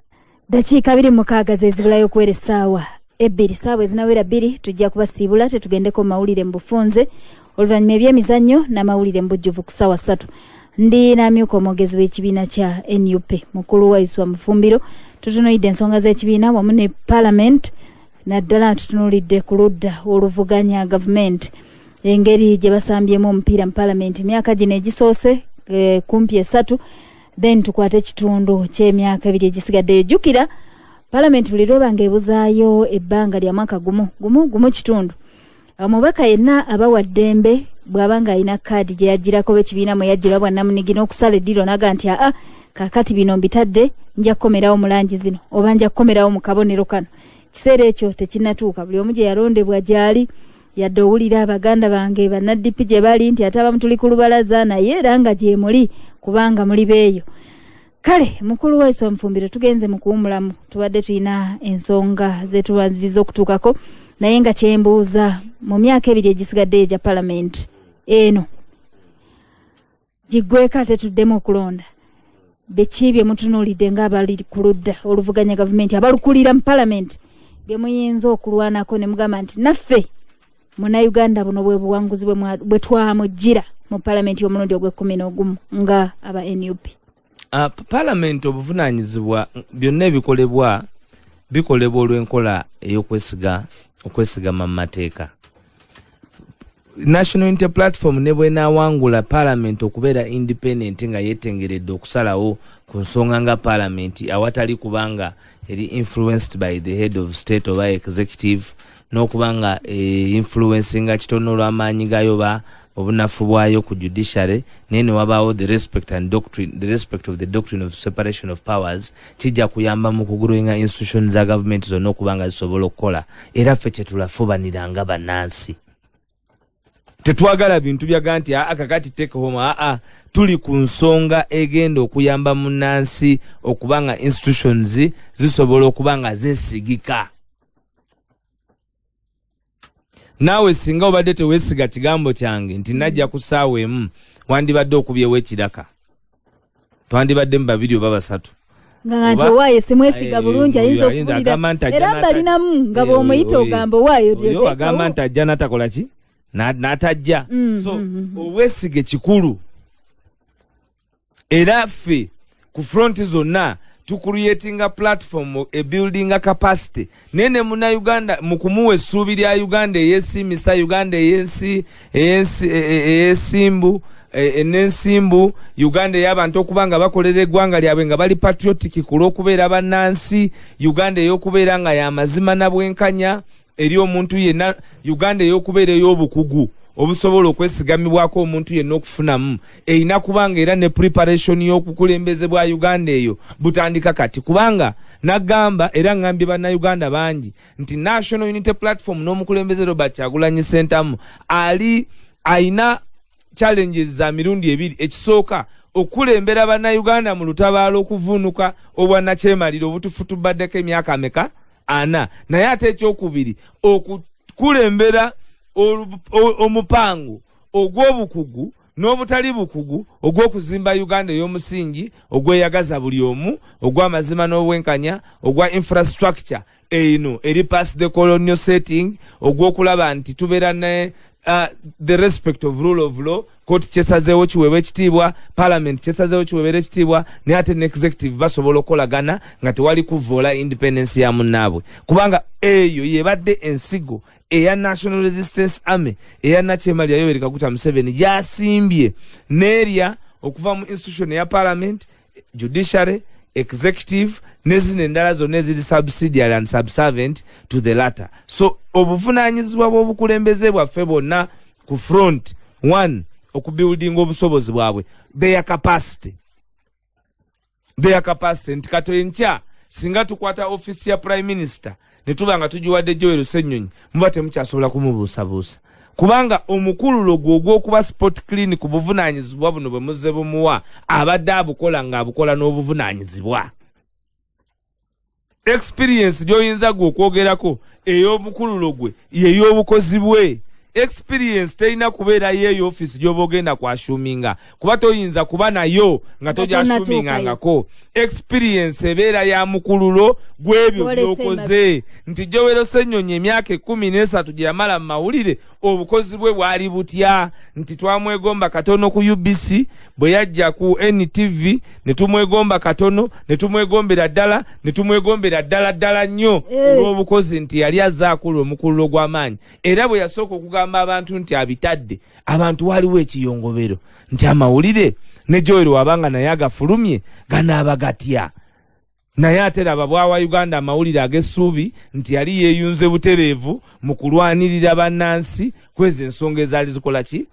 Dakiika 26 ze zibulayo okuwera essaawa 2. Ssaawa ezinawera 2 tujja kubasiibula tetugendeko mu mawulire mu bufunze. Oluvannyuma ebyemizannyo n'amawulire mu bujjuvu ku ssaawa 3. Ndi namyuka omwogezi w'ekibiina kya NUP Olutindo-Waiswa Mufumbiro. Tutunuulidde ensonga z'ekibiina wamu ne Parliament, naddala tutunuulidde ku ludda oluvuganya Gavumenti engeri gye basambyemu omupiira mu Parliament emyaka gino egisoose kumpi 3. Then tukwate ekitundu ky'emyaka 2 egisigaddeyo. Jjukira Parliament buli lweba ng'ebuzaayo ebbanga lya mwaka gumu kitundu. Omubaka yenna abawa ddembe bw'aba ng'alina kaadi gye yagirako b'ekibiina mwe yaggira bwannamunigi n'okusala eddiro naga nti kaakati bino mbitadde nja kukomerawo mu langi zino oba nja kukomerawo mu kabonero kano. Kiseera ekyo tekinnatuuka. Buli omu gye yalondebwa gy'ali yadde owulira abaganda bange bannaddipi gye bali nti ate abamu tuli ku lubalaza naye era nga gye muli kubanga muli beeyo. Kale mukulu Waiswa Mufumbiro tugenze mu kuwummulamu. Tubadde tulina ensonga ze tubanziza okutuukako naye nga kyembuuza mu myaka 2 egisigadde egya Parliament eno giggweka tetuddemu okulonda. Biki bye mutunuulidde ng'abali ku ludda oluvuganya Gavumenti abalukulira mu Parliament bye muyinza okulwanako ne mugamba nti naffe Munnayuganda buno bwe buwanguzi bwe twamujjira mu Parliament y'omulundi ogw'e11 nga aba NUP? Parliament obuvunaanyizibwa byonna ebikolebwa olw'enkola ey'okwesigama mu mateeka. National Unity Platform ne bw'enaawangula Parliament okubeera independent nga yeetengeredde okusalawo ku nsonga nga Parliament awatali kubanga eri influenced by the head of state oba executive n'okubanga influencinga kitono olw'amaanyi gayo ba obunafu bwayo ku judiciary naye ne wabaawo the respect of the doctrine of separation of powers kijja kuyamba mu kugulwenga institutions za government zonna okubanga zisobola okukola. Era ffe kyetulafubaniranga bannansi tetwagala bintu byaga nti kakati take home. Tuli ku nsonga egenda okuyamba munnansi okubanga institutions zisobola okubanga zesigika. Naawe singa obadde teweesiga kigambo kyange nti najja ku ssaawa emu wandibadde okubyewo ekiraka, twandibadde mu 2 oba 3 nga nti owaayo simwesiga bulungi ayinza okubulira era mbalinamu nga bw'omuyita ogamba owaayo agamba nti ajja n'atakola ki n'atajja. So obwesige kikulu era ffe ku fronti zonna tucreatinga platform building a capacity nene muna Uganda mukumuwe essuubi lya Uganda eyesimisa Uganda eyesimbu enensimbu Uganda y'abantu okubanga bakolera eggwanga lyabwe nga bali patriotic kulw'okubeera bannansi, Uganda ey'okubeera nga y'amazima na bwenkanya eri omuntu yenna, Uganda ey'okubeera ey'obukugu obusobola okwesigamibwako omuntu yenna okufunamu. Erina kubanga era ne preparation y'okukulembeze bwa Uganda eyo butandika kati, kubanga nagamba era ngambye bannayuganda bangi nti National Unity Platform n'omukulembeze Robert Kyagulanyi Ssentamu ayina challenges za mirundi 2. Ekisooka okulembera bannayuganda mu lutabaalo okuvunuka obwannakyemaliro obutufu tubaddeko emyaka ameka 4, naye ate ekyokubiri okukulembera omupango ogw'obukugu n'obutali bukugu ogw'okuzimba Uganda ey'omusingi ogweyagaza buli omu ogw'amazima n'obwenkanya ogwa infrastructure eno eri past the colonial setting ogw'okulaba nti tubeera ne the respect of rule of law court kyesazeewo kiweebwa ekitiibwa parliament kyesazeewo kiweebera ekitiibwa ne ate ne executive basobola okukolagana nga tewali kuvoola independence ya munnaabwe kubanga eyo yebadde ensigo eya National Resistance Army eya Nakyema Yoweri Kaguta Museveni gyasimbye n'erya okuva mu institution ya parliament judiciary executive nezino endala zonna eziri subsidiary and subservient to the latter. So obuvunaanyizibwa bw'obukulembeze bwaffe bwonna ku front one okubuilding obusobozi bwabwe their capacity nti kato enkya singa tukwata office ya prime minister ne tuba nga tugiwadde Joel Ssenyonyi muba temukyasobola kumubuusabuusa kubanga omukululo gw'ogw'okuba sport clean ku buvunaanyizibwa buno bwe muzze bumuwa abadde abukola ng'abukola n'obuvunaanyizibwa. Experience gy'oyinza gwe okwogerako ey'omukululo gwe y'ey'obukozi bwe. Experience terina kubeera yeeyo office gy'oba ogenda kwashuminga kuba toyinza kuba nayo nga togyashumingangako. Experience ebeera ya mukululo gw'ebyo by'okoze nti Joel Ssenyonyi emyaka 13 gye yamala mu mawulire obukozi bwe bwali butya nti twamwegomba katono ku UBC bwe yajja ku NTV ne tumwegomba katono ne tumwegombera ddala nnyo olw'obukozi nti yali azzaakulu omukululo gw'amaanyi era bwe yasooka okugamba abantu nti abitadde abantu waliwo ekiyongobero nti amawulire ne Joel wabanga naye agafulumye ganaaba gatya naye ate laba bwawa Uganda amawulire ag'essuubi nti yali yeeyunze butereevu mu kulwanirira bannansi kwezi ensonga ezaali zikola ki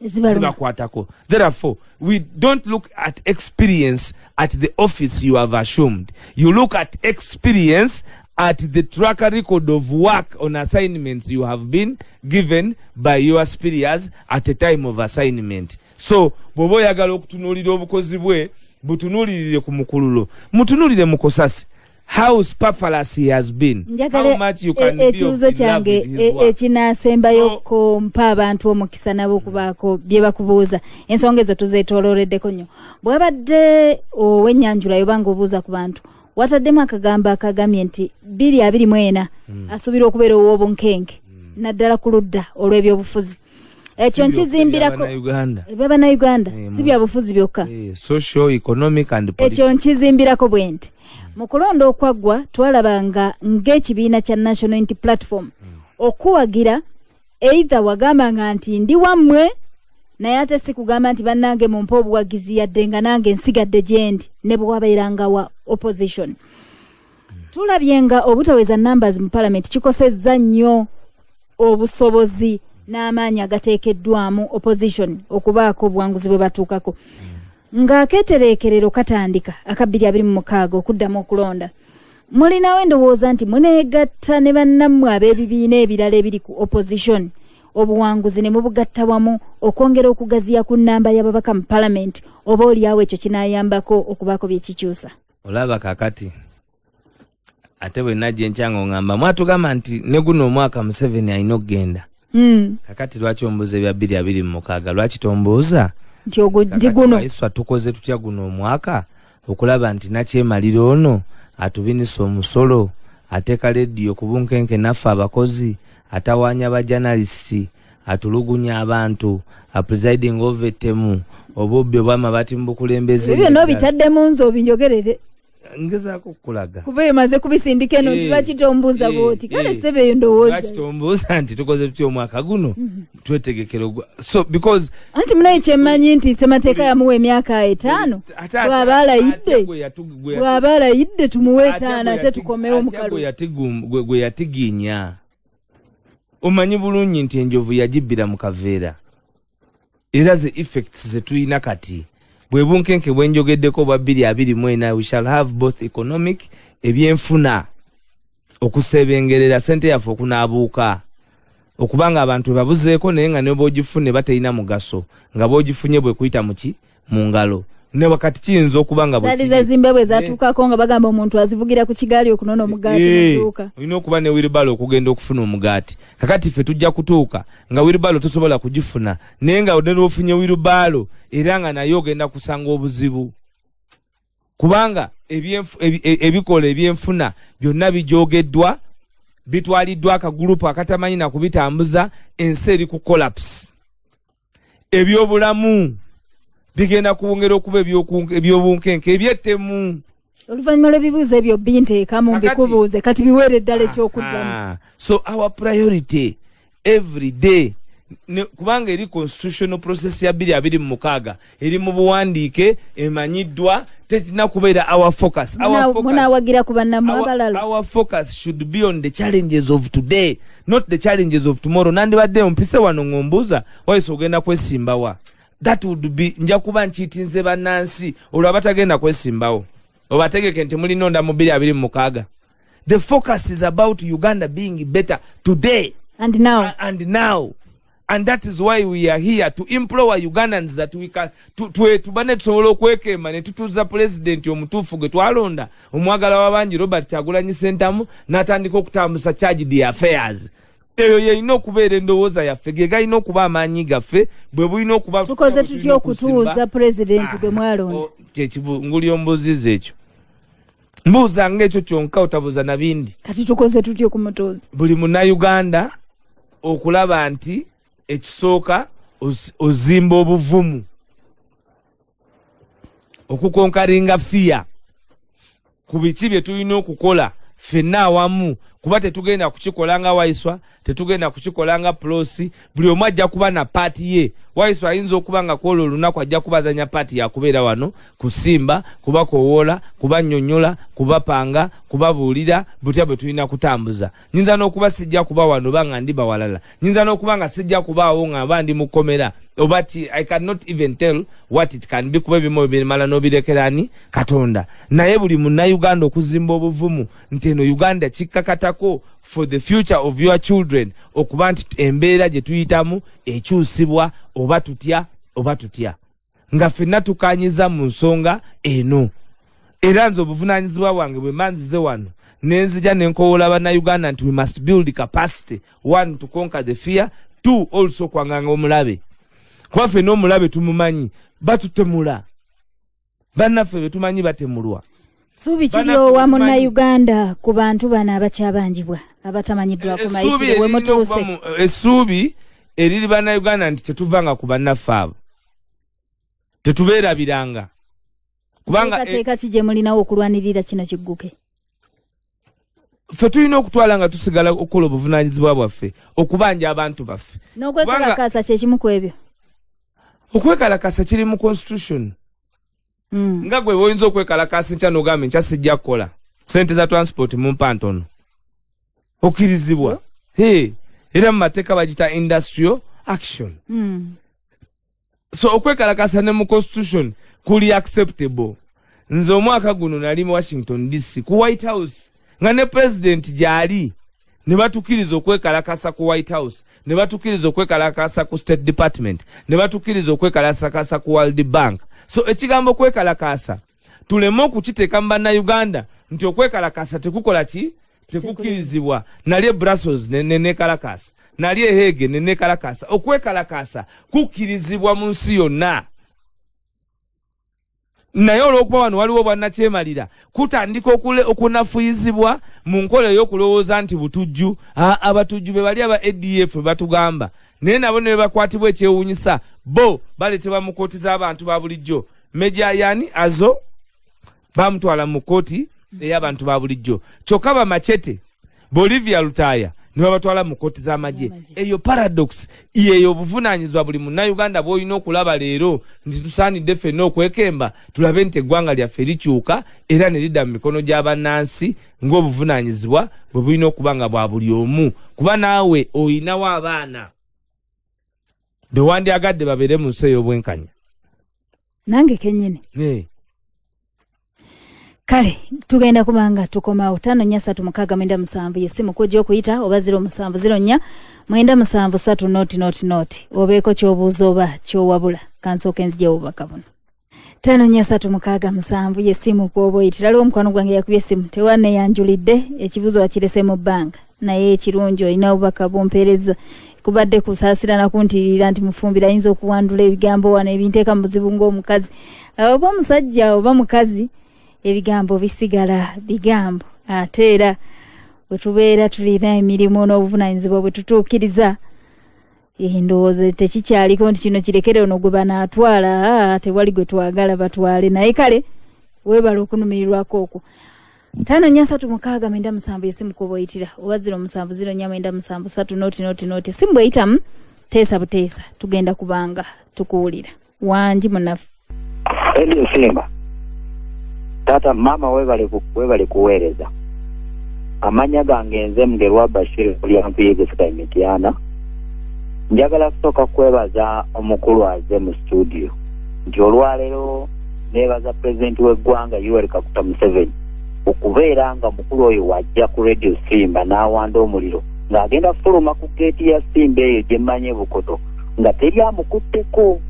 zibakwatako. Therefore we don't look at experience at the office you have assumed. You look at experience at the track record of work on assignments you have been given by your superiors at the time of assignment. So bw'oba oyagala okutunuulira obukozi bwe butunuulirire ku mukululo mutunuulire mu Kosasi how superfluous he has been, how much you can be of in love with his work. Ekinaasembayo ko mpa abantu omukisa nabo kubaako bye bakubuuza ensonga ezo tuzeetoolooleddeko nnyo bw'abadde ow'ennyanjula yobanga obuuza ku bantu wataddemu akagamba akagamye nti 2024 asuubira okubeera ow'obunkenke naddala ku ludda olw'ebyobufuzi. Ekyo nkizimbirako Bannayuganda si bya bufuzi byokka social economic and political. Ekyo nkizimbirako bwe nti mu kulonda okwaggwa twalabanga ng'ekibiina kya National Unity Platform okuwagira either wagambanga nti ndi wammwe naye ate si kugamba nti bannange mumpa obuwagizi yadde nga nange nsigadde gyendi ne bwe wabeeranga wa opposition. Tulabye nga obutaweza numbers mu parliament kikosezza nnyo obusobozi n'amaanyi agateekeddwamu opposition okubaako obuwanguzi bwe batuukako. Ng'akeetereekerero katandika aka 2026 okuddamu okulonda mulinawo endowooza nti muneegatta ne bannammwe ab'ebibiina ebirala ebiri ku opposition obuwanguzi ne mubugatta wamu okwongera okugaziya ku nnamba y'ababaka mu parliament oba oliawo ekyo kinaayambako okubaako bye kikyusa. Olaba kakati ate bwe najja enkyango ngamba mwatugamba nti ne guno omwaka Museveni alina okugenda. Kakati lwaki ombuuza ebya 2026 lwaki tombuuza nti guno Waiswa tukoze tutya guno omwaka okulaba nti Nakyemalira ono atubinisa omusolo ateeka lediyo ku bunkenke naffe abakozi atawaanya abajanalisti atulugunya abantu apresiding over temu obubbi obw'amabaati mu bukulembeze ebyo n'obitaddemu nze obinjogerere ngezaako okulaga kuba emaze kubisindika eno nti lwaki tombuuza bwoti kale sebe eyo ndowooza lwaki tombuuza nti tukoze tutya omwaka guno twetegekera so because anti munaye kyemmanyi nti ssemateeka yamuwa emyaka 5 bw'aba alayidde tumuwe 5 ate tukomewo mukalu gwe yatiginya. Omanyi bulungi nti enjovu yagibbira mu kaveera era ze effects ze tulina kati bwe bunkenke bwenjogeddeko bwa 2024 we shall have both economic ebyenfuna okusebengerera sente yaffe okunaabuuka okubanga abantu babuzeeko naye nga ne boogifune batalina mugaso nga boogifunye bwe kuyita muki mu ngalo ne wakati kiyinza okubanga bwe Zimbabwe zatuukako nga bagamba omuntu azivugira ku kigaali okunoona omugaati mu dduuka. Olina okuba ne wiribalo okugenda okufuna omugaati. Kakati ffe tujja kutuuka nga wiribalo tosobola kugifuna naye nga ne lwofunye wiribalo era nga naye ogenda kusanga obuzibu. Kubanga ebikola ebyenfuna byonna bijogeddwa bitwaliddwa akagulupu akatamanyi na kubitambuza, ensi eri ku collapse. Ebyobulamu bigenda kwongera okuba ebyobunkenke ebyettemu. Oluvannyuma lw'ebibuuzo ebyo binteekamu mbikubuuze kati biweere eddala ekyokuddamu. So our priority every day kubanga eri constitutional process ya 2026 eri mu buwandiike emanyiddwa tetina kubeera our focus. Munawagira ku bannammwe abalala. Our focus should be on the challenges of today, not the challenges of tomorrow. Nandibadde ompise wano ng'ombuuza wayise ogenda kwesimbawa. That would be nja kuba nkiitinze bannansi olwo abatagenda kwesimbawo obategeke nti mulinonda mu 2026. The focus is about Uganda being better today and now. And that is why we are here to implore Ugandans that we can tubane tusobola okwekema ne tutuza president omutuufu gwe twalonda omwagala w'abangi Robert Kyagulanyi Ssentamu n'atandika okutambuza charged affairs. Eyo yeyina okubeera endowooza yaffe ge galina okuba amaanyi gaffe bwe bulina okuba tukoze tutya okutuuza president gwe mwalonda. Nguli ombuuziza ekyo mbuuza ng'ekyo kyonka otabuuza na bindi. Kati tukoze tutya okumutuuza. Buli munnayuganda okulaba nti ekisooka ozimba obuvumu okukonkaringa fiya ku biki bye tulina okukola ffenna awamu, kuba tetugenda kukikola nga Waiswa, tetugenda kukikola nga Plosi. Buli omu ajja kuba na paati ye. Waiswa ayinza okuba nga kwolwo olunaku ajja kubazanya paati yakubeera wano kusimba, kuba kowoola, kuba nnyonnyola, kuba panga, kuba buulira butya bwe tulina kutambuza. Nyinza n'okuba sijja kuba wano banga ndi bawalala. Nyinza n'okuba nga sijja kubaawo nga bandi mukomera. But I cannot even tell what it can be kuba ebimu bimala n'obirekerani Katonda. Naye buli munnayuganda okuzimba obuvumu nti eno Uganda kikkakatako for the future of your children okuba nti embeera gye tuyitamu ekyusibwa oba tutya nga ffenna tukanyiza mu nsonga eno. Era nze obuvunaanyizibwa bwange bwe manzize wano nenzija nenkowoola bannayuganda nti we must build capacity, one to conquer the fear, two also kwanganga omulabe. Kuba ffenna omulabe tumumanyi batutemula, bannaffe be tumanyi batemulwa. Suubi kiri owa munnayuganda ku bantu bano abakyabanjibwa abatamanyiddwako mayitire we mutuuse. Essuubi eriri bannayuganda nti tetuvanga ku bannaffe abo, tetubeerabiranga. Kubanga teeka ki gye mulinawo okulwanirira kino kigguke? Ffe tulina okutwala nga tusigala okukola obuvunaanyizibwa bwaffe okubanja abantu baffe. N'okwekalakaasa kye kimu ku ebyo. Okwekalakasa kiri mu constitution. Nga gwe oyinza okwekalakasa nkya n'ogamba nkya sijja kukola, sente za transport mu mpa ntono, okkirizibwa. Era mu mateeka bagita industrial action. So okwekalakasa ne mu constitution kuli acceptable. Nze omwaka guno nali mu Washington DC ku White House nga ne president gyali ne batukiriza okwekalakasa ku White House, ne batukiriza okwekalakasa ku State Department, ne batukiriza okwekalakasa ku World Bank. So ekigambo kwekalakasa tuleme okukiteeka mu bannayuganda nti okwekalakasa tekukola ki, tekukirizibwa. Nali Brussels nekalakasa, nali Hague nekalakasa. Okwekalakasa kukirizibwa mu nsi yonna. Naye olw'okuba wano waliwo bwannakyemalira kutandika okunafuyizibwa mu nkola ey'okulowooza nti butujju. Abatujju be bali aba ADF batugamba, naye nabo ne bakwatibwa ekyewuunyisa bo baletebwa mu kooti z'abantu ba bulijjo. Meja yani azo bamutwala mu kooti ey'abantu ba bulijjo. Kyokka bamachete Bolivia Lutaya ne babatwala mu kooti z'amagye. Eyo paradox yeyo obuvunaanyizibwa buli munnayuganda bw'olina okulaba leero nti tusaanidde ffenna okwekemba tulabe nti eggwanga lyaffe likyuka era ne lidda mu mikono gy'abannansi ng'obuvunaanyizibwa bwe bulina okuba nga bwa buli omu. Kuba naawe oyinawo abaana be wandyagadde babeere mu nsi ey'obwenkanya. Nange kennyini. Kale tugenda kubanga tukomawo 54369 yesimu kujja okuyita oba 0704 obeeko ky'obuuza oba ky'owabula kansooke nzija obubaka buno. 5-3-7 yesimu kwobo itiraliwo mukwano gwange yakubye simu tewane yanjulidde ekibuzo wakirese mu banka naye ekirungi olina obubaka bumpeereza kubadde kusaasira nakuntirira nti Mufumbiro ayinza okuwandula ebigambo wano ebinteeka mu buzibu ng'omukazi oba omusajja oba mukazi ebigambo bisigala bigambo ate era bwe tubeera tulina emirimu n'obuvunaanyizibwa bwe tutuukiriza ndowooza tekikyaliko nti kino kirekere ono gwe banaatwala tewali gwe twagala batwale naye kale weebala okunumirirwako okwo 5-3-7 yesimu kwoboyitira oba 0-7-0-4-7 noti simu bweyitamu teesa buteesa tugenda kubanga tukuwulira wangi munafu Edio Simba tata mama webale kuweereza amanya gange nze Mugerwa Bashir kulyampiyegesa emitiana njagala kusooka kwebaza omukulu aze mu studio nti olwaleero neebaza pulezidenti w'eggwanga Yoweri Kaguta Museveni okubeera nga mukulu oyo wajja ku Radio Simba n'awanda omuliro ng'agenda fuluma ku geeti ya Simba eyo gye mmanye Bukoto nga teri amukutteko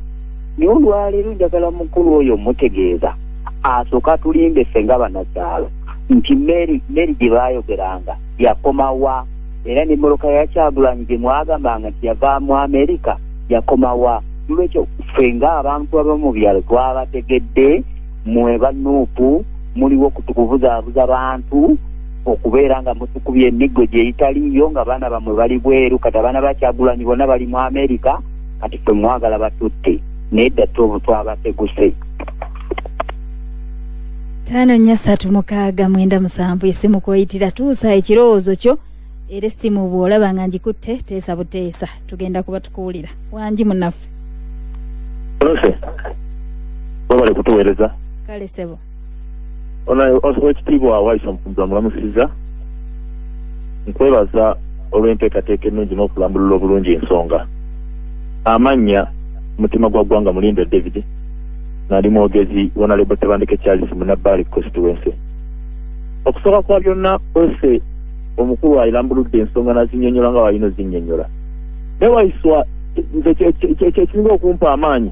naye olwaleero njagala mukulu oyo mutegeeza asooka tulimbe ffe nga bannakyalo nti Mary gye baayogeranga yakomawa era n'emmoloka ya Kyagulanyi gye mwagambanga nti yava mu Amerika yakomawa lwekyo ffe ng'abantu ab'omu byalo twabategedde mwe bannuupu muliwo kutukubuzaabuza bantu okubeera nga mutukubye emiggo gye italiyo nga baana bamwe bali bweru kati abaana ba Kyagulanyi bonna bali mu Amerika kati ffe mwagala batutte nedda tobu twabateguse 5-3-7 yesimu kwoyitira tuusa ekirowoozo kyo era essimu bw'olaba nga ngikutte teesa buteesa tugenda kuba tukuwulira wangi munaffe Olose wabale kutuweereza kale sebo ekitiibwa Waiswa Mufumbiro mulamusiza nkwebaza olw'enteekateeka ennungi n'okulambulula obulungi ensonga amannya mutima gwa ggwanga Mulinde David nali mwogezi Honorable Tebandeke Charles Munabbali constituency okusooka kwa byonna ose omukulu ayilambuludde ensonga nazinnyonnyola nga walina ozinnyonnyola naye Waiswa nze kyekiringa okumpa amaanyi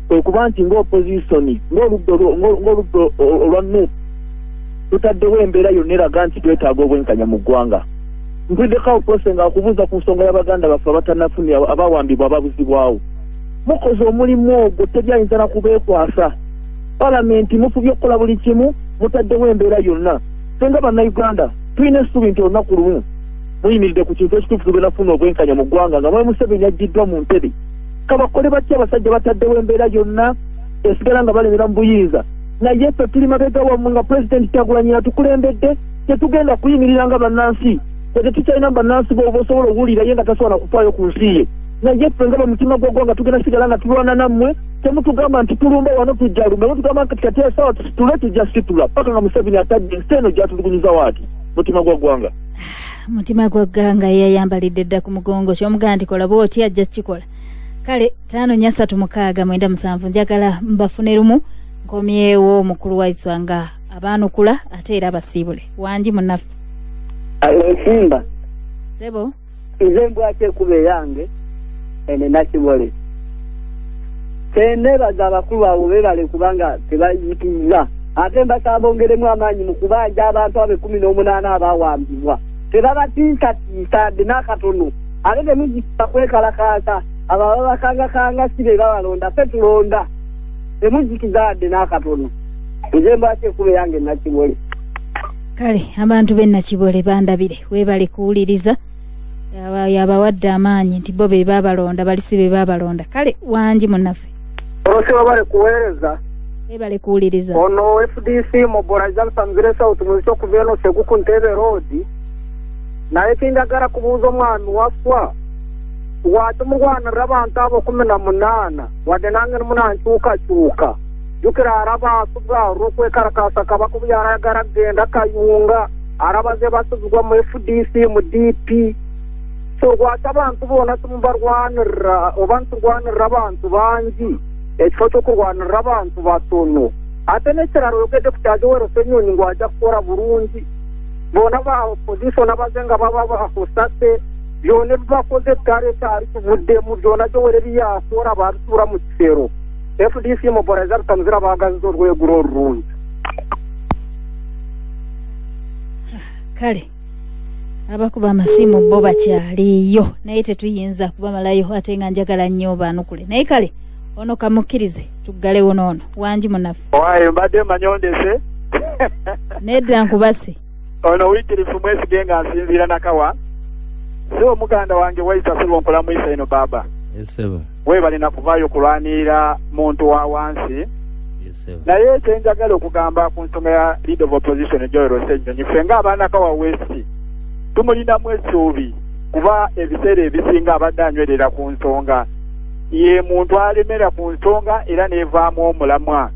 kwe kuba nti ng'opposition ng'oludda olwa NUP tutaddewo embeera yonna eraga nti twetaaga obwenkanya mu ggwanga mpwiddeko prose nga akubuuza ku nsonga y'abaganda baffe abatannafuni abawambibwa ababuzibwawo mukoze omulimu ogwo tebyayinza na kubeekwasa palamenti mufubye okukola buli kimu mutaddewo embeera yonna senga bannayuganda tulina essuubi nti olunaku lumu muyimiridde ku kintu ekituufu tugenda kufuna obwenkanya mu ggwanga nga mwami Museveni aggiddwa mu ntebe kabakole batya abasajja bataddewo embeera yonna esigala nga balemera mu buyinza naye ffe tuli mabega wammwe nga pulezidenti Kyagulanyi atukulembedde tetugenda kuyimirira nga bannansi tetukyalina bannansi b'oba osobola okuwulira ye nga tasobola kufaayo ku nsi ye naye ffe nga bamutima gw'eggwanga tugenda sigala nga tulwana nammwe temutugamba nti tulumba wano tujja lumbe mutugamba nti kati esawa tule tujja situla paka nga Museveni atadde ensi eno gyatulugunyiza waati mutima gw'eggwanga mutima gw'eggwanga yeyayambalidde dda ku mugongo ky'omugamba nti kola bw'oti ajja kukikola kale 5-3-7 njagala mbafune lumu nkomyewo omukulu Waiswa nga abaanukula ate era basiibule wangi munnaffe Simba sebo nze mbwate kuba yange ene nakibole tenebaza abakulu abo bebale kubanga tebayitiriza ate mbasaba ongeremu amaanyi mu kubanja abantu abe 18 abawambibwa tebabatiisatiisa dde n'akatono ate temugisa kwekalakaasa ababa bakangakanga si be babalonda ffe tulonda temujikiza dde n'akatono nze mbwate kuba yange nakibole kale abantu b'ennakibole bandabire weebale kuwuliriza yabawadde amaanyi nti bo be baabalonda bali si be baabalonda kale wangi munnaffe olose wabale kuweereza weebale kuwuliriza ono FDC mobiliza Busanzire South muziki okuva eno Segu ku Ntebe Road naye tindagala kubuuza omwami waffwa wate mulwanirira abantu abo 18 wadde nange nimunankyukakyuka jukira araba asubwa olw'okwekalakaasa kabakubyala ayagala genda kayunga arabaze basubizwa mu FDC mu DP so gwate abantu boona tumubarwanirira oba nturwanirira abantu bangi ekifo ky'okurwanirira abantu batono ate n'ekirala oyogedde ku Kyajoweero Ssenyonyi ngwajja kukora bulungi boona ba opposition abaze nga baba bakusase byona ebibakoze ettala ekyali kivuddemu byona Joweero byakora babisuula mu kifero FDC mobiliza kutamzira bagazi urwego runzi kale abakuba amasimu bo bakyaliyo naye tetuyinza kubamalayo ate nga njagala nnyo baanukule naye kale ono kamukkirize tuggalewo noono wangi munafu owaye mbadde manyondese nedda nkubase ono wiikirifu mwesige nga nsinziira nakawa si omuganda wange waisa silwa nkola mwisa eno baba webalina kuvaayo kulwanirira muntu wa wansi naye kyenjagala okugamba ku nsonga ya leader of opposition Joel Osennyonyi ffe ng'abaana kawa west tumulinamu essuubi kuba ebiseera ebisinga abadde anywerera ku nsonga ye muntu alemera ku nsonga era neevaamu omulamwa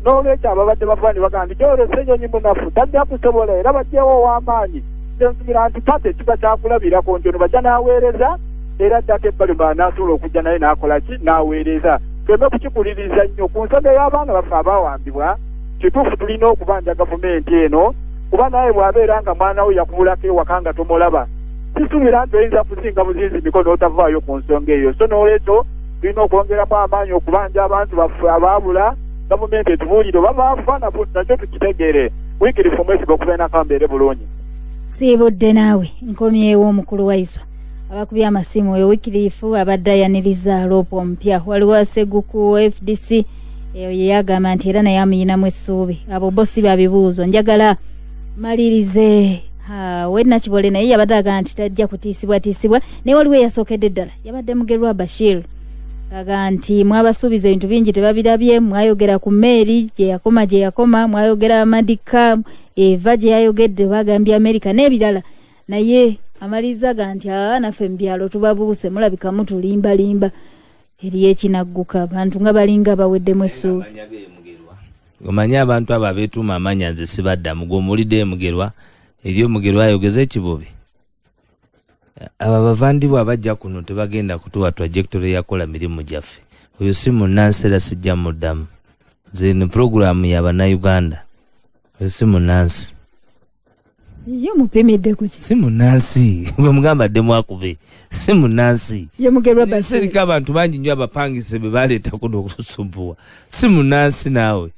n'olwekyo ababadde bafaani bagamba nti Joel Osennyonyi munafu tajja kusobola era bajjewo ow'amaanyi nsubira nti pate kiba kyakulabirako nti ono bajja n'aweereza era ddako ebbali n'asobola okujja naye n'akola ki n'aweereza tweme kukikuliriza nnyo ku nsonga y'abaana baffe abaawambibwa kituufu tulina okubanja gavumenti eno kuba naye bw'abeera nga mwana we yakubulako ewaka nga tomulaba kisuubira nti oyinza kusinga buzinzi mikono otavaayo ku nsonga eyo so n'olwekyo tulina okwongeramu amaanyi okubanja abantu baffe abaabula gavumenti etubuulire oba baafa nakyo tukitegeere wiikirifu mwesiga okubeera kambeere bulungi siibudde naawe nkomyewo omukulu waiswa abakubye amasimu oyo wiikirifu abadde ayaniriza loopu omupya waliwo aseguku FDC eyo yeyagamba nti era naye amuyinamu essuubi abo bo si babibuuzo njagala malirize wenakibole naye yabadde aga nti tajja kutiisibwatiisibwa naye waliwo eyasookedde ddala yabadde mugerwa Bashir aga nti mwabasuubiza ebintu bingi tebabirabye mwayogera ku meeri gye yakoma mwayogera Madika eva gye yayogedde bagambye Amerika n'ebirala naye amaliriza ga nti naffe mu byalo tubabuuse mulabika mutulimbalimba eriyo ekinagguka abantu nga balinga baweddemu essuubi omanyi abantu abo abeetuuma amanya nze sibaddamu gw'omuwulidde Mugerwa eri Omugerwa ayogeza ekibubi abo abavandibwa abajja kuno tebagenda kutuwa trajectory yakola mirimu gyaffe oyo si munnansi era sijja muddamu nze ni puroguramu y'Abannayuganda oyo si munnansi ye mupimidde kuki si munnansi bwe mugamba dde mwakube si munnansi ye Mugerwa Bashir seriko abantu bangi nnyo abapangise be baleeta kuno okutusumbuwa si munnansi naawe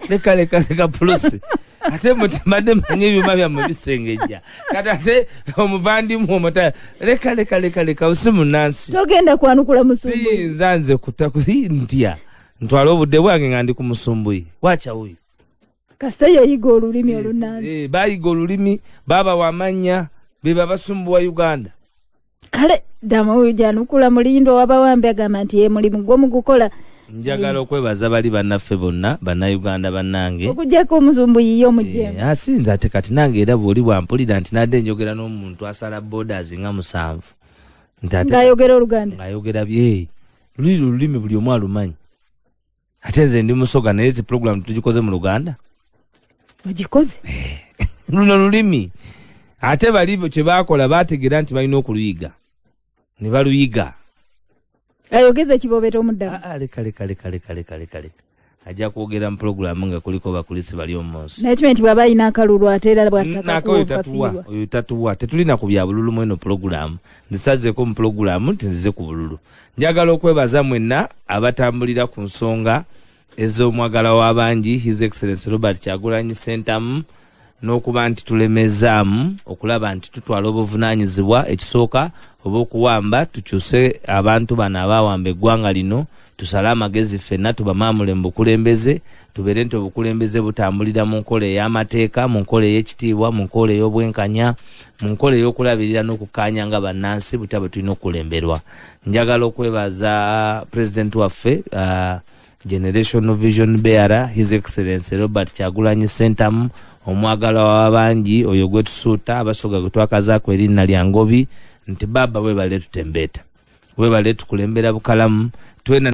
leka pulusi ate mutemadde manyi ebyuma byammwe bisengejja kati ate omuvandimu omutaya leka usi munnansi togenda kwanukula musumbuyi siyinza nze ntya ntwala obudde bwange nga ndi ku musumbuyi wakyawuyo kasita yayiga olulimi olunnansi bayiga olulimi baabawa amannya be babasumbuwa Uganda kale dama janukula mulindo wabawambe agamba nti ye mulimu gw'omugukola njagala okwebaza bali bannaffe bonna bannayuganda bannange okujjako omuzumbuyi yo mujjemu asinza ate kati nange era bw'oli bwampulira nti nadde njogera n'omuntu asala borders nga 7 ng'ayogera Oluganda ng'ayogera lulimi buli omu alumanyi ate nze ndi musoga naye zi program tugikoze mu Luganda ogikoze luno lulimi ate bali kye baakola baategeera nti balina okuluyiga ne baluyiga ayogeza ekibobeeta omuddamu leka ajja kwogera mu puroguramu nga kuliko bakulisi bali omunsi naye kimanyi nti bw'aba alina akalulu ate era oyo tatuwa tetulina ku bya bululu mweno puroguramu nzisazeeko mu puroguramu nti nzize ku bululu njagala okwebaza mwenna abatambulira ku nsonga ez'omwagala w'abangi His Excellency Robert Kyagulanyi Ssentamu n'okuba nti tulemezaamu okulaba nti tutwala obuvunaanyizibwa ekisooka oba okuwamba tukyuse abantu bano abaawamba eggwanga lino tusale amagezi ffenna tubamaamule mu bukulembeze tubeere nti obukulembeze butambulira mu nkola ey'amateeka mu nkola ey'ekitiibwa mu nkola ey'obwenkanya mu nkola ey'okulabirira n'okukkaanya nga bannansi butya bwe tulina okulemberwa njagala okwebaza pulezidenti waffe Generation Vision Bearer His Excellency Robert Kyagulanyi Ssentamu omwagala w'abangi oyo gwe tusuuta abasoga gwe twakazaako erinnya lya Ngobi nti baba webale tutembeeta webale tukulembera bukalamu twena